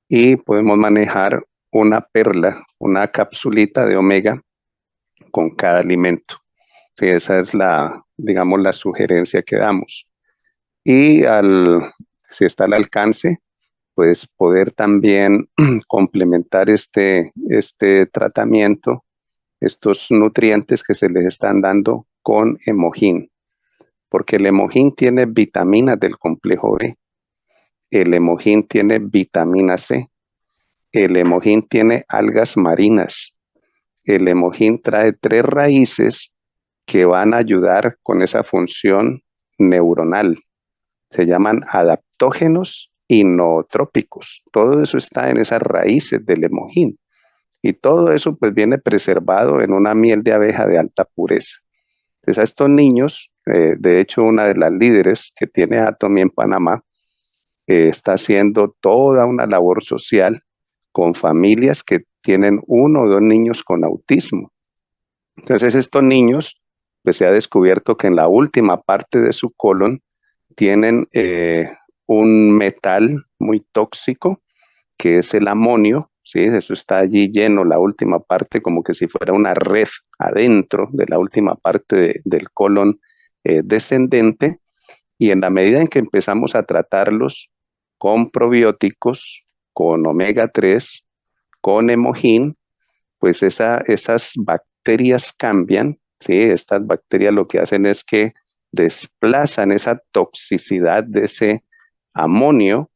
y podemos manejar una perla, una capsulita de omega con cada alimento. Sí, esa es digamos, la sugerencia que damos. Y si está al alcance, pues poder también complementar este tratamiento, estos nutrientes que se les están dando con Hemohin, porque el Hemohin tiene vitaminas del complejo B, el Hemohin tiene vitamina C, el Hemohin tiene algas marinas, el Hemohin trae 3 raíces que van a ayudar con esa función neuronal. Se llaman adaptógenos y nootrópicos. Todo eso está en esas raíces del Hemohin. Y todo eso pues viene preservado en una miel de abeja de alta pureza. Entonces a estos niños, de hecho una de las líderes que tiene Atomy en Panamá, está haciendo toda una labor social con familias que tienen 1 o 2 niños con autismo. Entonces estos niños, pues se ha descubierto que en la última parte de su colon tienen un metal muy tóxico, que es el amonio, ¿sí? Eso está allí lleno, la última parte, como que si fuera una red adentro de la última parte del colon descendente, y en la medida en que empezamos a tratarlos con probióticos, con omega 3, con Hemohin, pues esas bacterias cambian, ¿sí? Estas bacterias lo que hacen es que desplazan esa toxicidad de ese amonio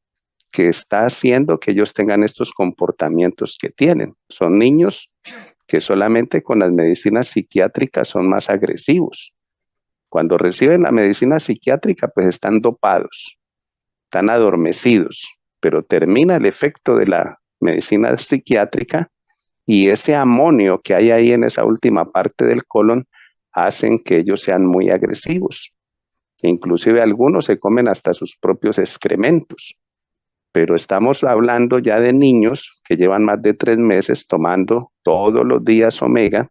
que está haciendo que ellos tengan estos comportamientos que tienen. Son niños que solamente con las medicinas psiquiátricas son más agresivos. Cuando reciben la medicina psiquiátrica, pues están dopados, están adormecidos. pero termina el efecto de la medicina psiquiátrica y ese amonio que hay ahí en esa última parte del colon hacen que ellos sean muy agresivos. Inclusive algunos se comen hasta sus propios excrementos. Pero estamos hablando ya de niños que llevan más de 3 meses tomando todos los días omega,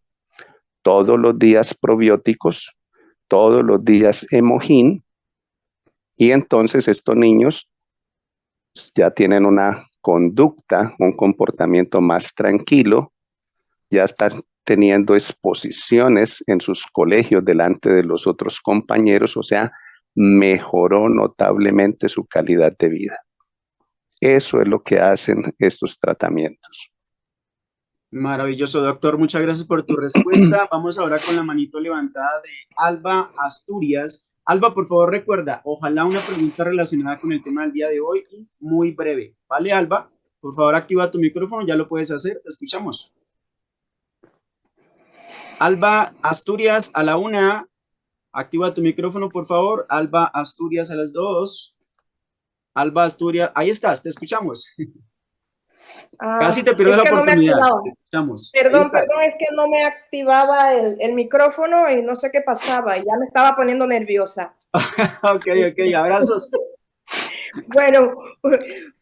todos los días probióticos, todos los días hemogin, y entonces estos niños ya tienen una conducta, un comportamiento más tranquilo, ya están teniendo exposiciones en sus colegios delante de los otros compañeros, o sea, mejoró notablemente su calidad de vida. Eso es lo que hacen estos tratamientos. Maravilloso, doctor. Muchas gracias por tu respuesta. Vamos ahora con la manito levantada de Alba Asturias. Alba, por favor, recuerda, ojalá una pregunta relacionada con el tema del día de hoy y muy breve. ¿Vale, Alba? Por favor, activa tu micrófono, ya lo puedes hacer. Te escuchamos. Alba Asturias a la 1. Activa tu micrófono, por favor. Alba Asturias a las 2. Alba Asturias, ahí estás, te escuchamos. Casi te pierdo es la que oportunidad. No me activaba. Te escuchamos. Perdón, es que no me activaba el micrófono y no sé qué pasaba. Ya me estaba poniendo nerviosa. Ok, abrazos. Bueno,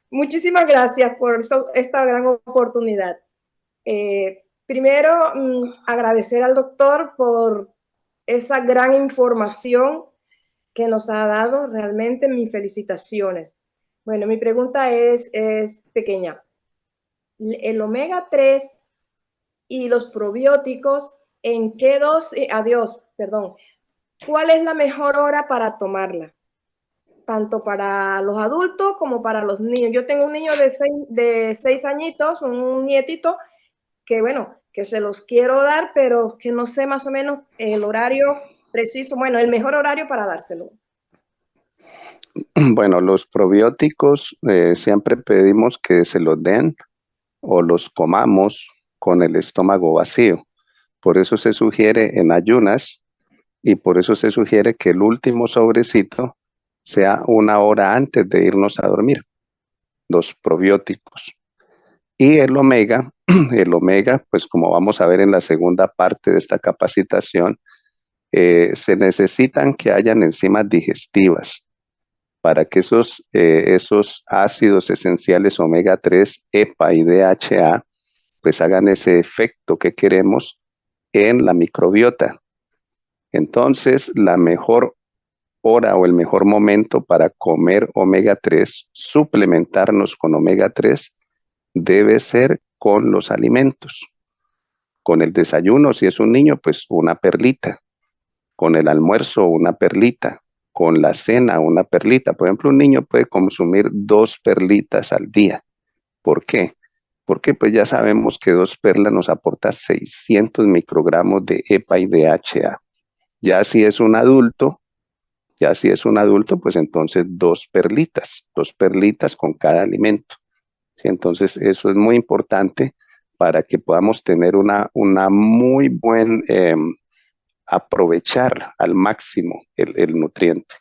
muchísimas gracias por esta gran oportunidad. Primero, agradecer al doctor por esa gran información que nos ha dado. Realmente mis felicitaciones. Bueno, mi pregunta es pequeña. El omega 3 y los probióticos, ¿en qué dosis? ¿Cuál es la mejor hora para tomarla? Tanto para los adultos como para los niños. Yo tengo un niño de 6 añitos, un nietito, que bueno, que se los quiero dar, pero que no sé más o menos el horario preciso, bueno, el mejor horario para dárselo. Bueno, los probióticos siempre pedimos que se los den o los comamos con el estómago vacío. Por eso se sugiere en ayunas y por eso se sugiere que el último sobrecito sea 1 hora antes de irnos a dormir, los probióticos. Y el omega, pues como vamos a ver en la segunda parte de esta capacitación, se necesitan que hayan enzimas digestivas para que esos ácidos esenciales omega 3, EPA y DHA, pues hagan ese efecto que queremos en la microbiota. Entonces, la mejor hora o el mejor momento para comer omega 3, suplementarnos con omega 3, debe ser con los alimentos. Con el desayuno, si es un niño, pues una perlita. Con el almuerzo, una perlita. Con la cena, una perlita. Por ejemplo, un niño puede consumir 2 perlitas al día. ¿Por qué? Porque pues ya sabemos que 2 perlas nos aporta 600 microgramos de EPA y DHA. Ya si es un adulto, pues entonces 2 perlitas con cada alimento. ¿Sí? Entonces eso es muy importante para que podamos tener una muy buen aprovechar al máximo el nutriente.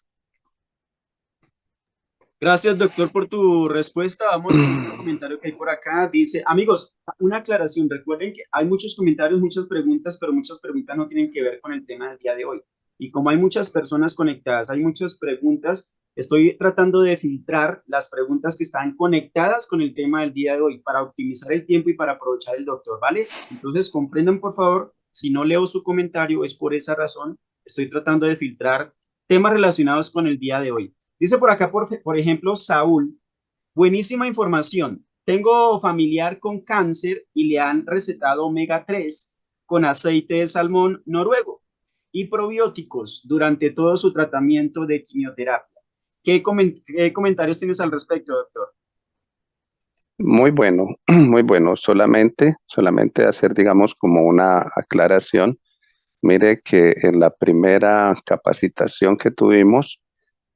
Gracias, doctor, por tu respuesta. Vamos con otro comentario que hay por acá. Dice, amigos, una aclaración. Recuerden que hay muchos comentarios, muchas preguntas, pero muchas preguntas no tienen que ver con el tema del día de hoy. Y como hay muchas personas conectadas, hay muchas preguntas, estoy tratando de filtrar las preguntas que están conectadas con el tema del día de hoy para optimizar el tiempo y para aprovechar el doctor, ¿vale? Entonces, comprendan, por favor, si no leo su comentario, es por esa razón. Estoy tratando de filtrar temas relacionados con el día de hoy. Dice por acá, por ejemplo, Saúl, buenísima información. Tengo familiar con cáncer y le han recetado omega 3 con aceite de salmón noruego y probióticos durante todo su tratamiento de quimioterapia. ¿Qué comentarios tienes al respecto, doctor? Muy bueno, muy bueno. Solamente hacer, digamos, como una aclaración. Mire que en la primera capacitación que tuvimos,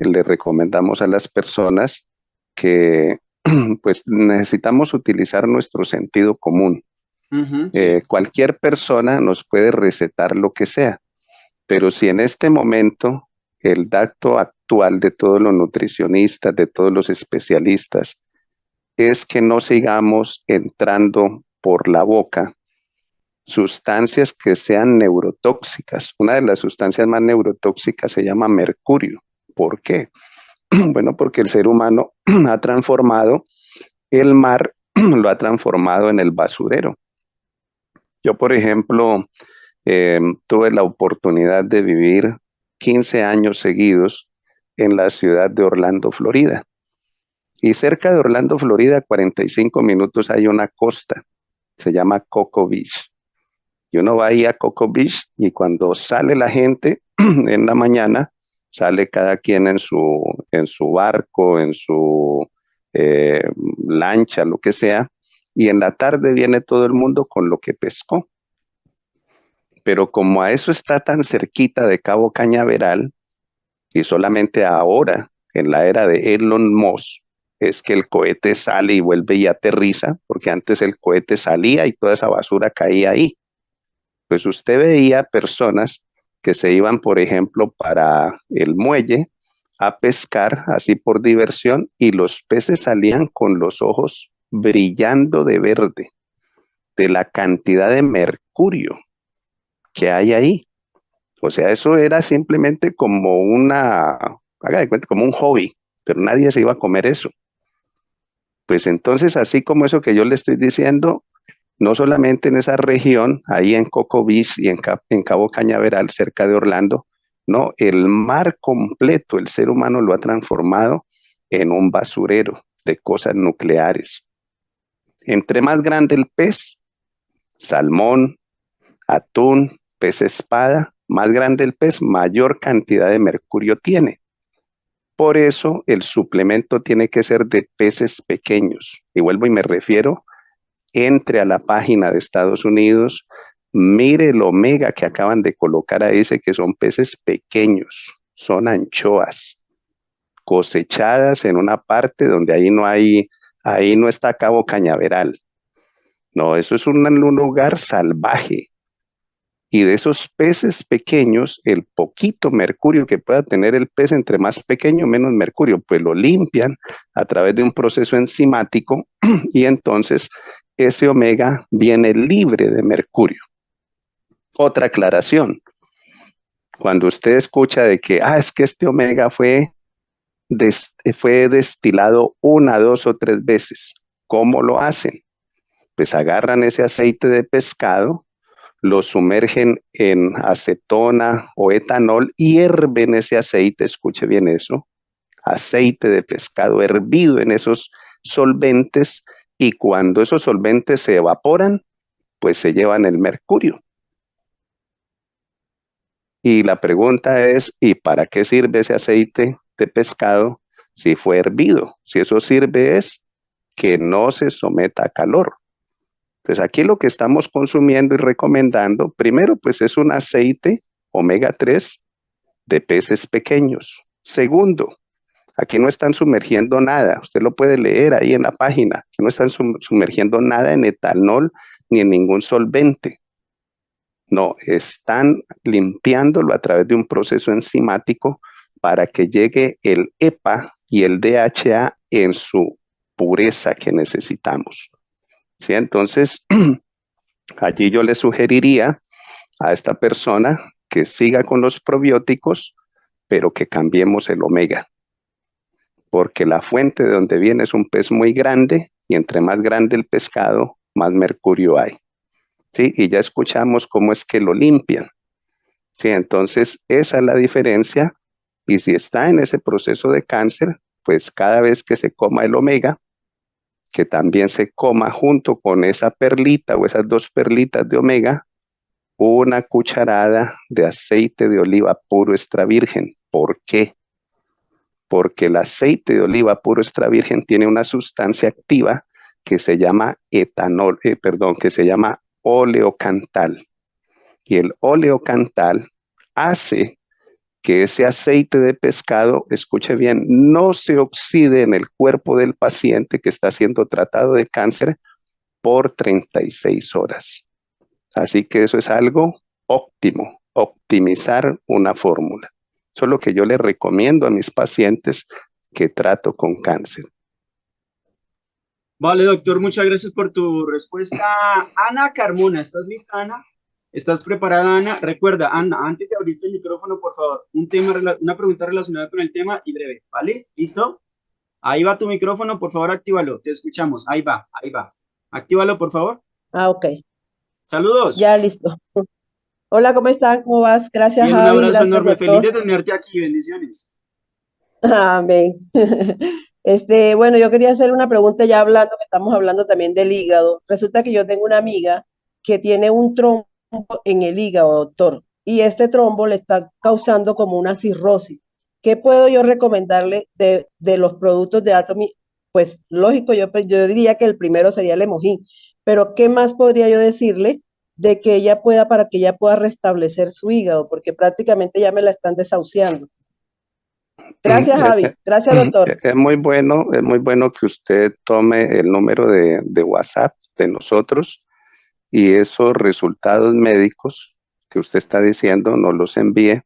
le recomendamos a las personas que pues necesitamos utilizar nuestro sentido común. Sí. Cualquier persona nos puede recetar lo que sea, pero si en este momento el dato actual de todos los nutricionistas, de todos los especialistas, es que no sigamos entrando por la boca sustancias que sean neurotóxicas. Una de las sustancias más neurotóxicas se llama mercurio. ¿Por qué? Bueno, porque el ser humano ha transformado el mar, lo ha transformado en el basurero. Yo, por ejemplo, tuve la oportunidad de vivir 15 años seguidos en la ciudad de Orlando, Florida. Y cerca de Orlando, Florida, 45 minutos hay una costa, se llama Cocoa Beach. Y uno va ahí a Cocoa Beach y cuando sale la gente en la mañana, sale cada quien en su barco, en su eh, lancha, lo que sea, y en la tarde viene todo el mundo con lo que pescó. Pero como a eso está tan cerquita de Cabo Cañaveral, y solamente ahora, en la era de Elon Musk, es que el cohete sale y vuelve y aterriza, porque antes el cohete salía y toda esa basura caía ahí. Pues usted veía personas que se iban, por ejemplo, para el muelle a pescar, así por diversión, y los peces salían con los ojos brillando de verde, de la cantidad de mercurio que hay ahí. O sea, eso era simplemente como haga de cuenta, como un hobby, pero nadie se iba a comer eso. Pues entonces, así como eso que yo le estoy diciendo, no solamente en esa región, ahí en Cocoa Beach y en Cabo Cañaveral, cerca de Orlando, no, el mar completo, el ser humano lo ha transformado en un basurero de cosas nucleares. Entre más grande el pez, salmón, atún, pez espada, más grande el pez, mayor cantidad de mercurio tiene. Por eso el suplemento tiene que ser de peces pequeños. Y vuelvo y me refiero, entre a la página de Estados Unidos, mire el omega que acaban de colocar ahí, dice que son peces pequeños, son anchoas, cosechadas en una parte donde ahí no está Cabo Cañaveral. No, eso es un lugar salvaje. Y de esos peces pequeños, el poquito mercurio que pueda tener el pez, entre más pequeño, menos mercurio, pues lo limpian a través de un proceso enzimático y entonces ese omega viene libre de mercurio. Otra aclaración, cuando usted escucha de que, es que este omega fue destilado 1, 2 o 3 veces, ¿cómo lo hacen? Pues agarran ese aceite de pescado, lo sumergen en acetona o etanol, hierven ese aceite, escuche bien eso, aceite de pescado hervido en esos solventes, y cuando esos solventes se evaporan, pues se llevan el mercurio. Y la pregunta es, ¿y para qué sirve ese aceite de pescado si fue hervido? Si eso sirve es que no se someta a calor. Pues aquí lo que estamos consumiendo y recomendando, primero, pues es un aceite omega 3 de peces pequeños. Segundo, aquí no están sumergiendo nada. Usted lo puede leer ahí en la página. Aquí no están sumergiendo nada en etanol ni en ningún solvente. No, están limpiándolo a través de un proceso enzimático para que llegue el EPA y el DHA en su pureza que necesitamos. ¿Sí? Entonces, allí yo le sugeriría a esta persona que siga con los probióticos, pero que cambiemos el omega, porque la fuente de donde viene es un pez muy grande y entre más grande el pescado, más mercurio hay. ¿Sí? Y ya escuchamos cómo es que lo limpian. ¿Sí? Entonces, esa es la diferencia. Y si está en ese proceso de cáncer, pues cada vez que se coma el omega, que también se coma junto con esa perlita o esas 2 perlitas de omega, una cucharada de aceite de oliva puro extra virgen. ¿Por qué? Porque el aceite de oliva puro extra virgen tiene una sustancia activa que se llama que se llama oleocantal. Y el oleocantal hace que ese aceite de pescado, escuche bien, no se oxide en el cuerpo del paciente que está siendo tratado de cáncer por 36 horas. Así que eso es algo óptimo, optimizar una fórmula. Eso es lo que yo le recomiendo a mis pacientes que trato con cáncer. Vale, doctor, muchas gracias por tu respuesta. Ana Carmona, ¿estás lista, Ana? ¿Estás preparada, Ana? Recuerda, Ana, antes de abrirte el micrófono, por favor, una pregunta relacionada con el tema y breve, ¿vale? ¿Listo? Ahí va tu micrófono, por favor, actívalo. Te escuchamos. Ahí va, ahí va. Actívalo, por favor. Ah, ok. Saludos. Ya listo. Hola, ¿cómo están? ¿Cómo vas? Gracias, Bien, un Javi. abrazo Gracias, enorme. Feliz doctor. de tenerte aquí. Bendiciones. Amén. Bueno, yo quería hacer una pregunta ya hablando, que estamos hablando también del hígado. Resulta que yo tengo una amiga que tiene un trombo en el hígado, doctor, y este trombo le está causando como una cirrosis. ¿Qué puedo yo recomendarle de los productos de Atomy? Pues lógico, yo diría que el primero sería el Hemohin, pero ¿qué más podría yo decirle de que ella pueda, para que ella pueda restablecer su hígado? Porque prácticamente ya me la están desahuciando. Gracias, Javi. Gracias, doctor. Es muy bueno que usted tome el número de WhatsApp de nosotros y esos resultados médicos que usted está diciendo nos los envíe,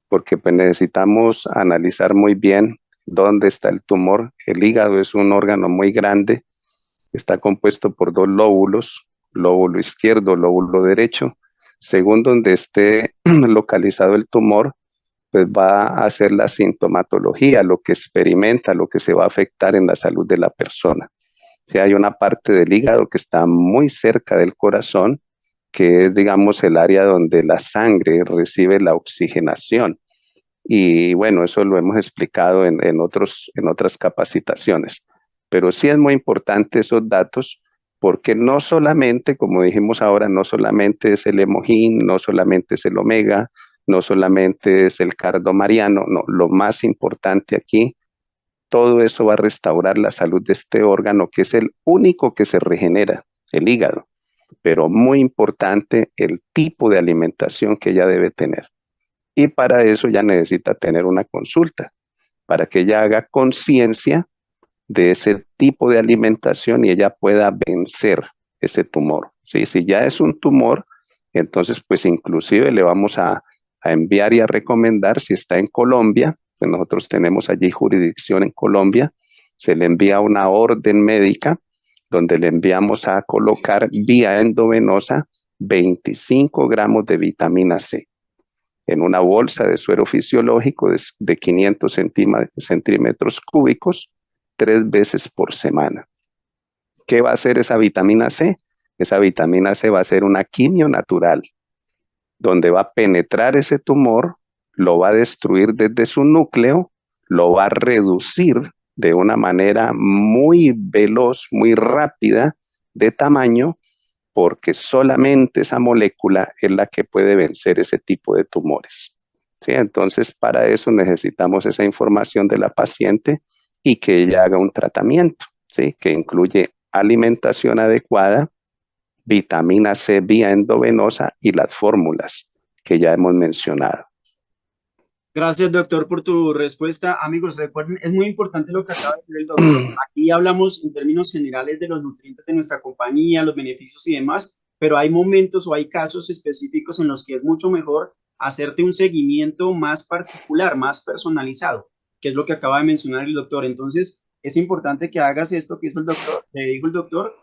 porque pues necesitamos analizar muy bien dónde está el tumor. El hígado es un órgano muy grande, está compuesto por dos lóbulos, lóbulo izquierdo, lóbulo derecho. Según donde esté localizado el tumor, pues va a hacer la sintomatología, lo que experimenta, lo que se va a afectar en la salud de la persona. Si hay una parte del hígado que está muy cerca del corazón, que es, digamos, el área donde la sangre recibe la oxigenación. Y bueno, eso lo hemos explicado en otras capacitaciones. Pero sí es muy importante esos datos, porque no solamente, como dijimos ahora, no solamente es el Hemohin, no solamente es el omega, no solamente es el cardomariano, no, lo más importante aquí, todo eso va a restaurar la salud de este órgano, que es el único que se regenera, el hígado. Pero muy importante el tipo de alimentación que ella debe tener. Y para eso ya necesita tener una consulta, para que ella haga conciencia de ese tipo de alimentación y ella pueda vencer ese tumor. ¿Sí? Si ya es un tumor, entonces pues inclusive le vamos a enviar y a recomendar, si está en Colombia, pues nosotros tenemos allí jurisdicción en Colombia, se le envía una orden médica donde le enviamos a colocar vía endovenosa 25 gramos de vitamina C en una bolsa de suero fisiológico de 500 centímetros cúbicos 3 veces por semana. ¿Qué va a hacer esa vitamina C? Esa vitamina C va a ser una quimio natural, donde va a penetrar ese tumor, lo va a destruir desde su núcleo, lo va a reducir de una manera muy veloz, muy rápida de tamaño, porque solamente esa molécula es la que puede vencer ese tipo de tumores. ¿Sí? Entonces, para eso necesitamos esa información de la paciente y que ella haga un tratamiento, ¿sí? Que incluye alimentación adecuada, vitamina C vía endovenosa y las fórmulas que ya hemos mencionado. Gracias, doctor, por tu respuesta. Amigos, recuerden, es muy importante lo que acaba de decir el doctor. Aquí hablamos en términos generales de los nutrientes de nuestra compañía, los beneficios y demás, pero hay momentos o hay casos específicos en los que es mucho mejor hacerte un seguimiento más particular, más personalizado, que es lo que acaba de mencionar el doctor. Entonces, es importante que hagas esto que hizo el doctor, le dijo el doctor,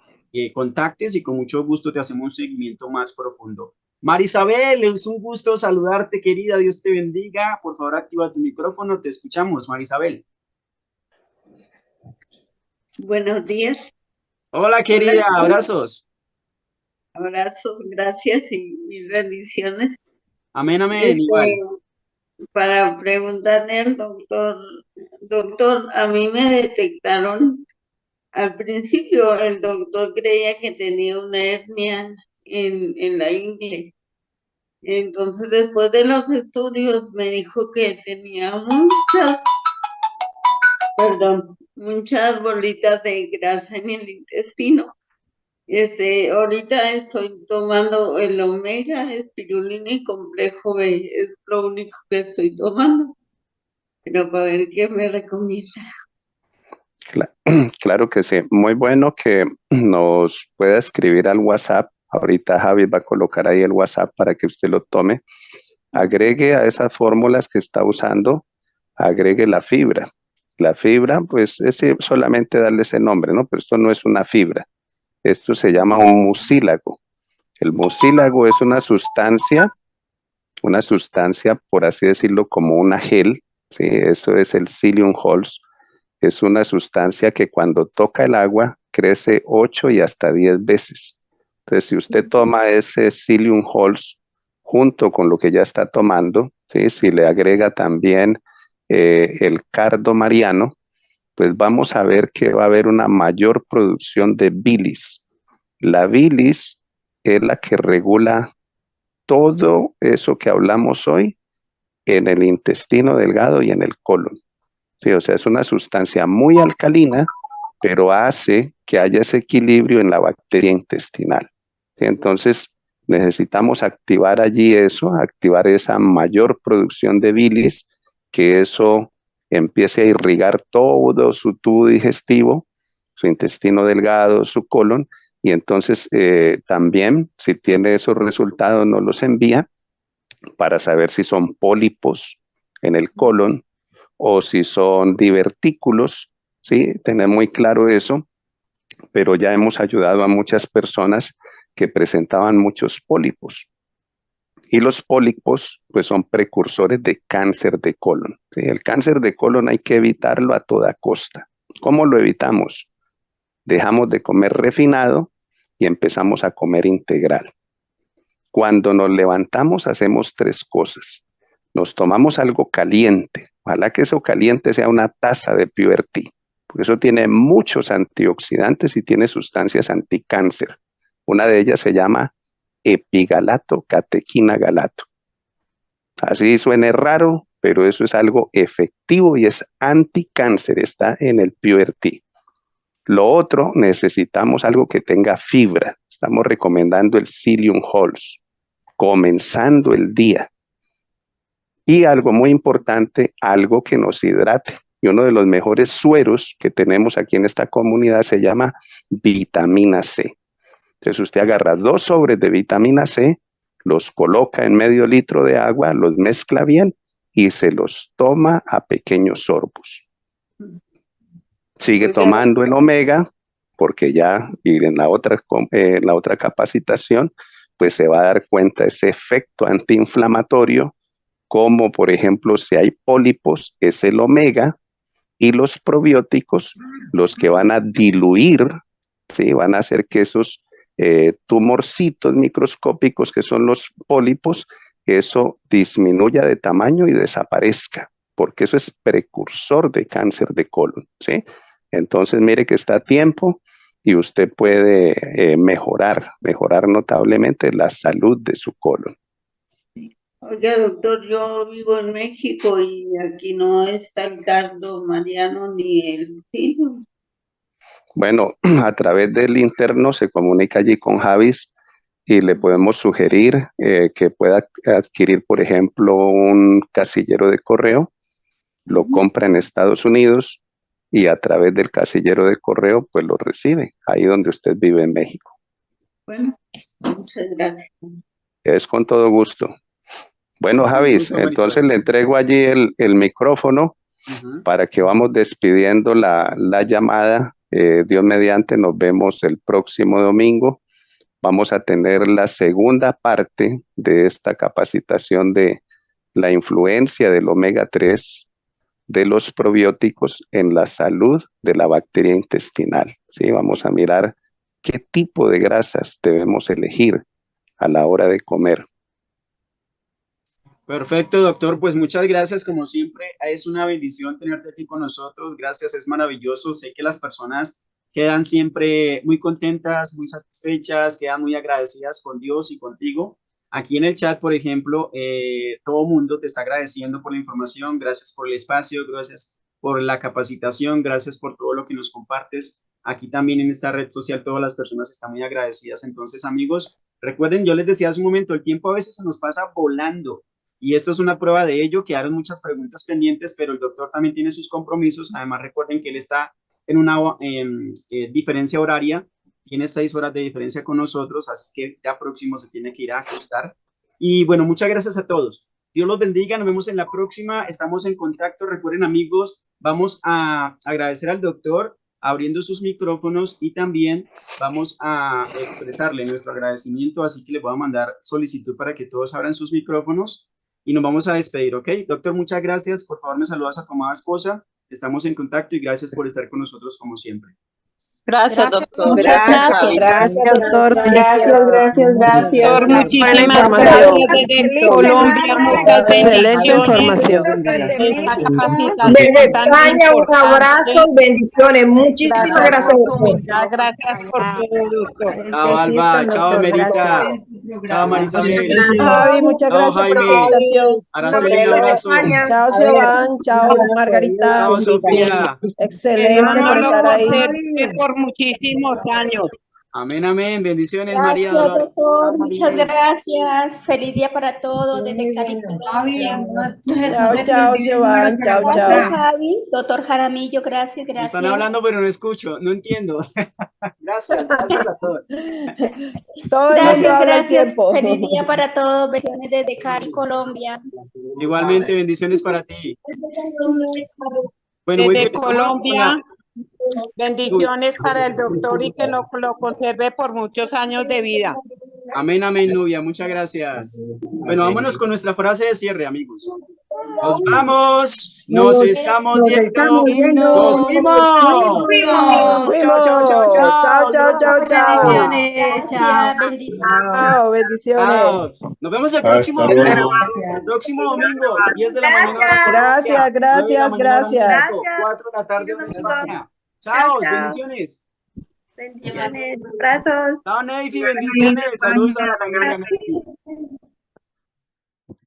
contactes y con mucho gusto te hacemos un seguimiento más profundo. Marisabel, es un gusto saludarte, querida. Dios te bendiga. Por favor, activa tu micrófono. Te escuchamos, Marisabel. Buenos días. Hola, querida. Hola. Abrazos. Abrazos, gracias y mil bendiciones. Amén, amén. Igual. Para preguntarle al doctor, a mí me detectaron, al principio el doctor creía que tenía una hernia en la ingle. Entonces, después de los estudios, me dijo que tenía muchas bolitas de grasa en el intestino. Ahorita estoy tomando el omega, espirulina y complejo B, es lo único que estoy tomando. Pero para ver qué me recomienda. Claro que sí. Muy bueno que nos pueda escribir al WhatsApp. Ahorita Javi va a colocar ahí el WhatsApp para que usted lo tome. Agregue a esas fórmulas que está usando, agregue la fibra. La fibra, pues es solamente darle ese nombre, ¿no? Pero esto no es una fibra. Esto se llama un mucílago. El mucílago es una sustancia, por así decirlo, como una gel, ¿sí? Eso es el psyllium hulls. Es una sustancia que cuando toca el agua crece 8 y hasta 10 veces. Entonces, si usted toma ese psyllium hulls junto con lo que ya está tomando, ¿sí? Si le agrega también el cardo mariano, pues vamos a ver que va a haber una mayor producción de bilis. La bilis es la que regula todo eso que hablamos hoy en el intestino delgado y en el colon. Sí, o sea, es una sustancia muy alcalina, pero hace que haya ese equilibrio en la bacteria intestinal. ¿Sí? Entonces, necesitamos activar allí eso, activar esa mayor producción de bilis, que eso empiece a irrigar todo su tubo digestivo, su intestino delgado, su colon, y entonces también, si tiene esos resultados, nos los envía para saber si son pólipos en el colon o si son divertículos, ¿sí? Tener muy claro eso, pero ya hemos ayudado a muchas personas que presentaban muchos pólipos. Y los pólipos, pues son precursores de cáncer de colon, ¿sí? El cáncer de colon hay que evitarlo a toda costa. ¿Cómo lo evitamos? Dejamos de comer refinado y empezamos a comer integral. Cuando nos levantamos hacemos 3 cosas. Nos tomamos algo caliente, ojalá que eso caliente sea una taza de Pure Tea, porque eso tiene muchos antioxidantes y tiene sustancias anticáncer. Una de ellas se llama epigalato catequina galato. Así suene raro, pero eso es algo efectivo y es anticáncer, está en el Pure Tea. Lo otro, necesitamos algo que tenga fibra. Estamos recomendando el psyllium hulls, comenzando el día. Y algo muy importante, algo que nos hidrate. Y uno de los mejores sueros que tenemos aquí en esta comunidad se llama vitamina C. Entonces usted agarra 2 sobres de vitamina C, los coloca en medio litro de agua, los mezcla bien y se los toma a pequeños sorbos. Sigue tomando el omega, porque ya y en la otra capacitación, pues se va a dar cuenta de ese efecto antiinflamatorio, como por ejemplo si hay pólipos, es el omega, y los probióticos, los que van a diluir, ¿sí? Van a hacer que esos tumorcitos microscópicos que son los pólipos, eso disminuya de tamaño y desaparezca, porque eso es precursor de cáncer de colon, ¿sí? Entonces mire que está a tiempo y usted puede mejorar notablemente la salud de su colon. Oiga, doctor, yo vivo en México y aquí no está el cardo mariano ni el psyllium. Bueno, a través del interno se comunica allí con Javis y le podemos sugerir que pueda adquirir, por ejemplo, un casillero de correo, lo compra en Estados Unidos y a través del casillero de correo, pues lo recibe, ahí donde usted vive en México. Bueno, muchas gracias. Es con todo gusto. Bueno, Javis, entonces le entrego allí el micrófono para que vamos despidiendo la llamada. Dios mediante, nos vemos el próximo domingo. Vamos a tener la segunda parte de esta capacitación de la influencia del omega 3 de los probióticos en la salud de la bacteria intestinal. ¿Sí? Vamos a mirar qué tipo de grasas debemos elegir a la hora de comer. Perfecto, doctor. Pues muchas gracias, como siempre. Es una bendición tenerte aquí con nosotros. Gracias, es maravilloso. Sé que las personas quedan siempre muy contentas, muy satisfechas, quedan muy agradecidas con Dios y contigo. Aquí en el chat, por ejemplo, todo mundo te está agradeciendo por la información. Gracias por el espacio, gracias por la capacitación, gracias por todo lo que nos compartes. Aquí también en esta red social todas las personas están muy agradecidas. Entonces, amigos, recuerden, yo les decía hace un momento, el tiempo a veces se nos pasa volando. Y esto es una prueba de ello. Quedaron muchas preguntas pendientes, pero el doctor también tiene sus compromisos. Además, recuerden que él está en una diferencia horaria, tiene 6 horas de diferencia con nosotros, así que ya próximo se tiene que ir a acostar. Y bueno, muchas gracias a todos. Dios los bendiga, nos vemos en la próxima, estamos en contacto. Recuerden, amigos, vamos a agradecer al doctor abriendo sus micrófonos y también vamos a expresarle nuestro agradecimiento, así que le voy a mandar solicitud para que todos abran sus micrófonos y nos vamos a despedir, ¿ok? Doctor, muchas gracias, por favor me saludas a tu amada esposa, estamos en contacto y gracias por estar con nosotros como siempre. Gracias, doctor. Muchas gracias. Gracias, doctor. Gracias. Doctor, Buena muchísimas información. gracias desde Colombia. Muchas Excelente información. Esta capacitación Desde tan España, un importante. abrazo, bendiciones. Muchísimas gracias, doctor. Muchas gracias por todo, doctor. Chao, Alba, chao, Emerita, chao, Marisabel, Javi, muchas chao, gracias por la Jaime, invitación. Araceli, un abrazo, Chao, Giovanni. Chao, Margarita. chao, Sofía. Excelente No por lo estar ahí. conserve por muchísimos años. Amén, amén, bendiciones, María. Gracias, Dolores. doctor. Chao, Muchas Maribel. gracias. Feliz día para todos desde Cali, Colombia. Chao, chao, Giovanni. Chao, Gracias, chao. Javi. Doctor Jaramillo, gracias, Me gracias. están hablando, pero no escucho, no entiendo. Gracias, gracias a todos. Todo el mundo Gracias, habla al gracias. tiempo. Feliz día para todos. Bendiciones desde Cali, Colombia. Igualmente, bendiciones para ti. Bueno, muy Desde bien. Colombia, bendiciones para el doctor y que lo conserve por muchos años de vida. Amén, amén, Nubia, muchas gracias. Bueno, vámonos con nuestra frase de cierre, amigos. Nos vamos, nos estamos viendo, nos vimos. Chao, chao, chao, Chao, chao, chao, chao. Gracias, bendiciones. Chao, bendiciones. Chao. Nos vemos el próximo domingo, 10 de la mañana. Gracias, gracias, gracias. 4 de la tarde en España. Chao, bendiciones. Bendiciones, abrazos. Chao, Neifi, bendiciones. Saludos a la familia Neifi.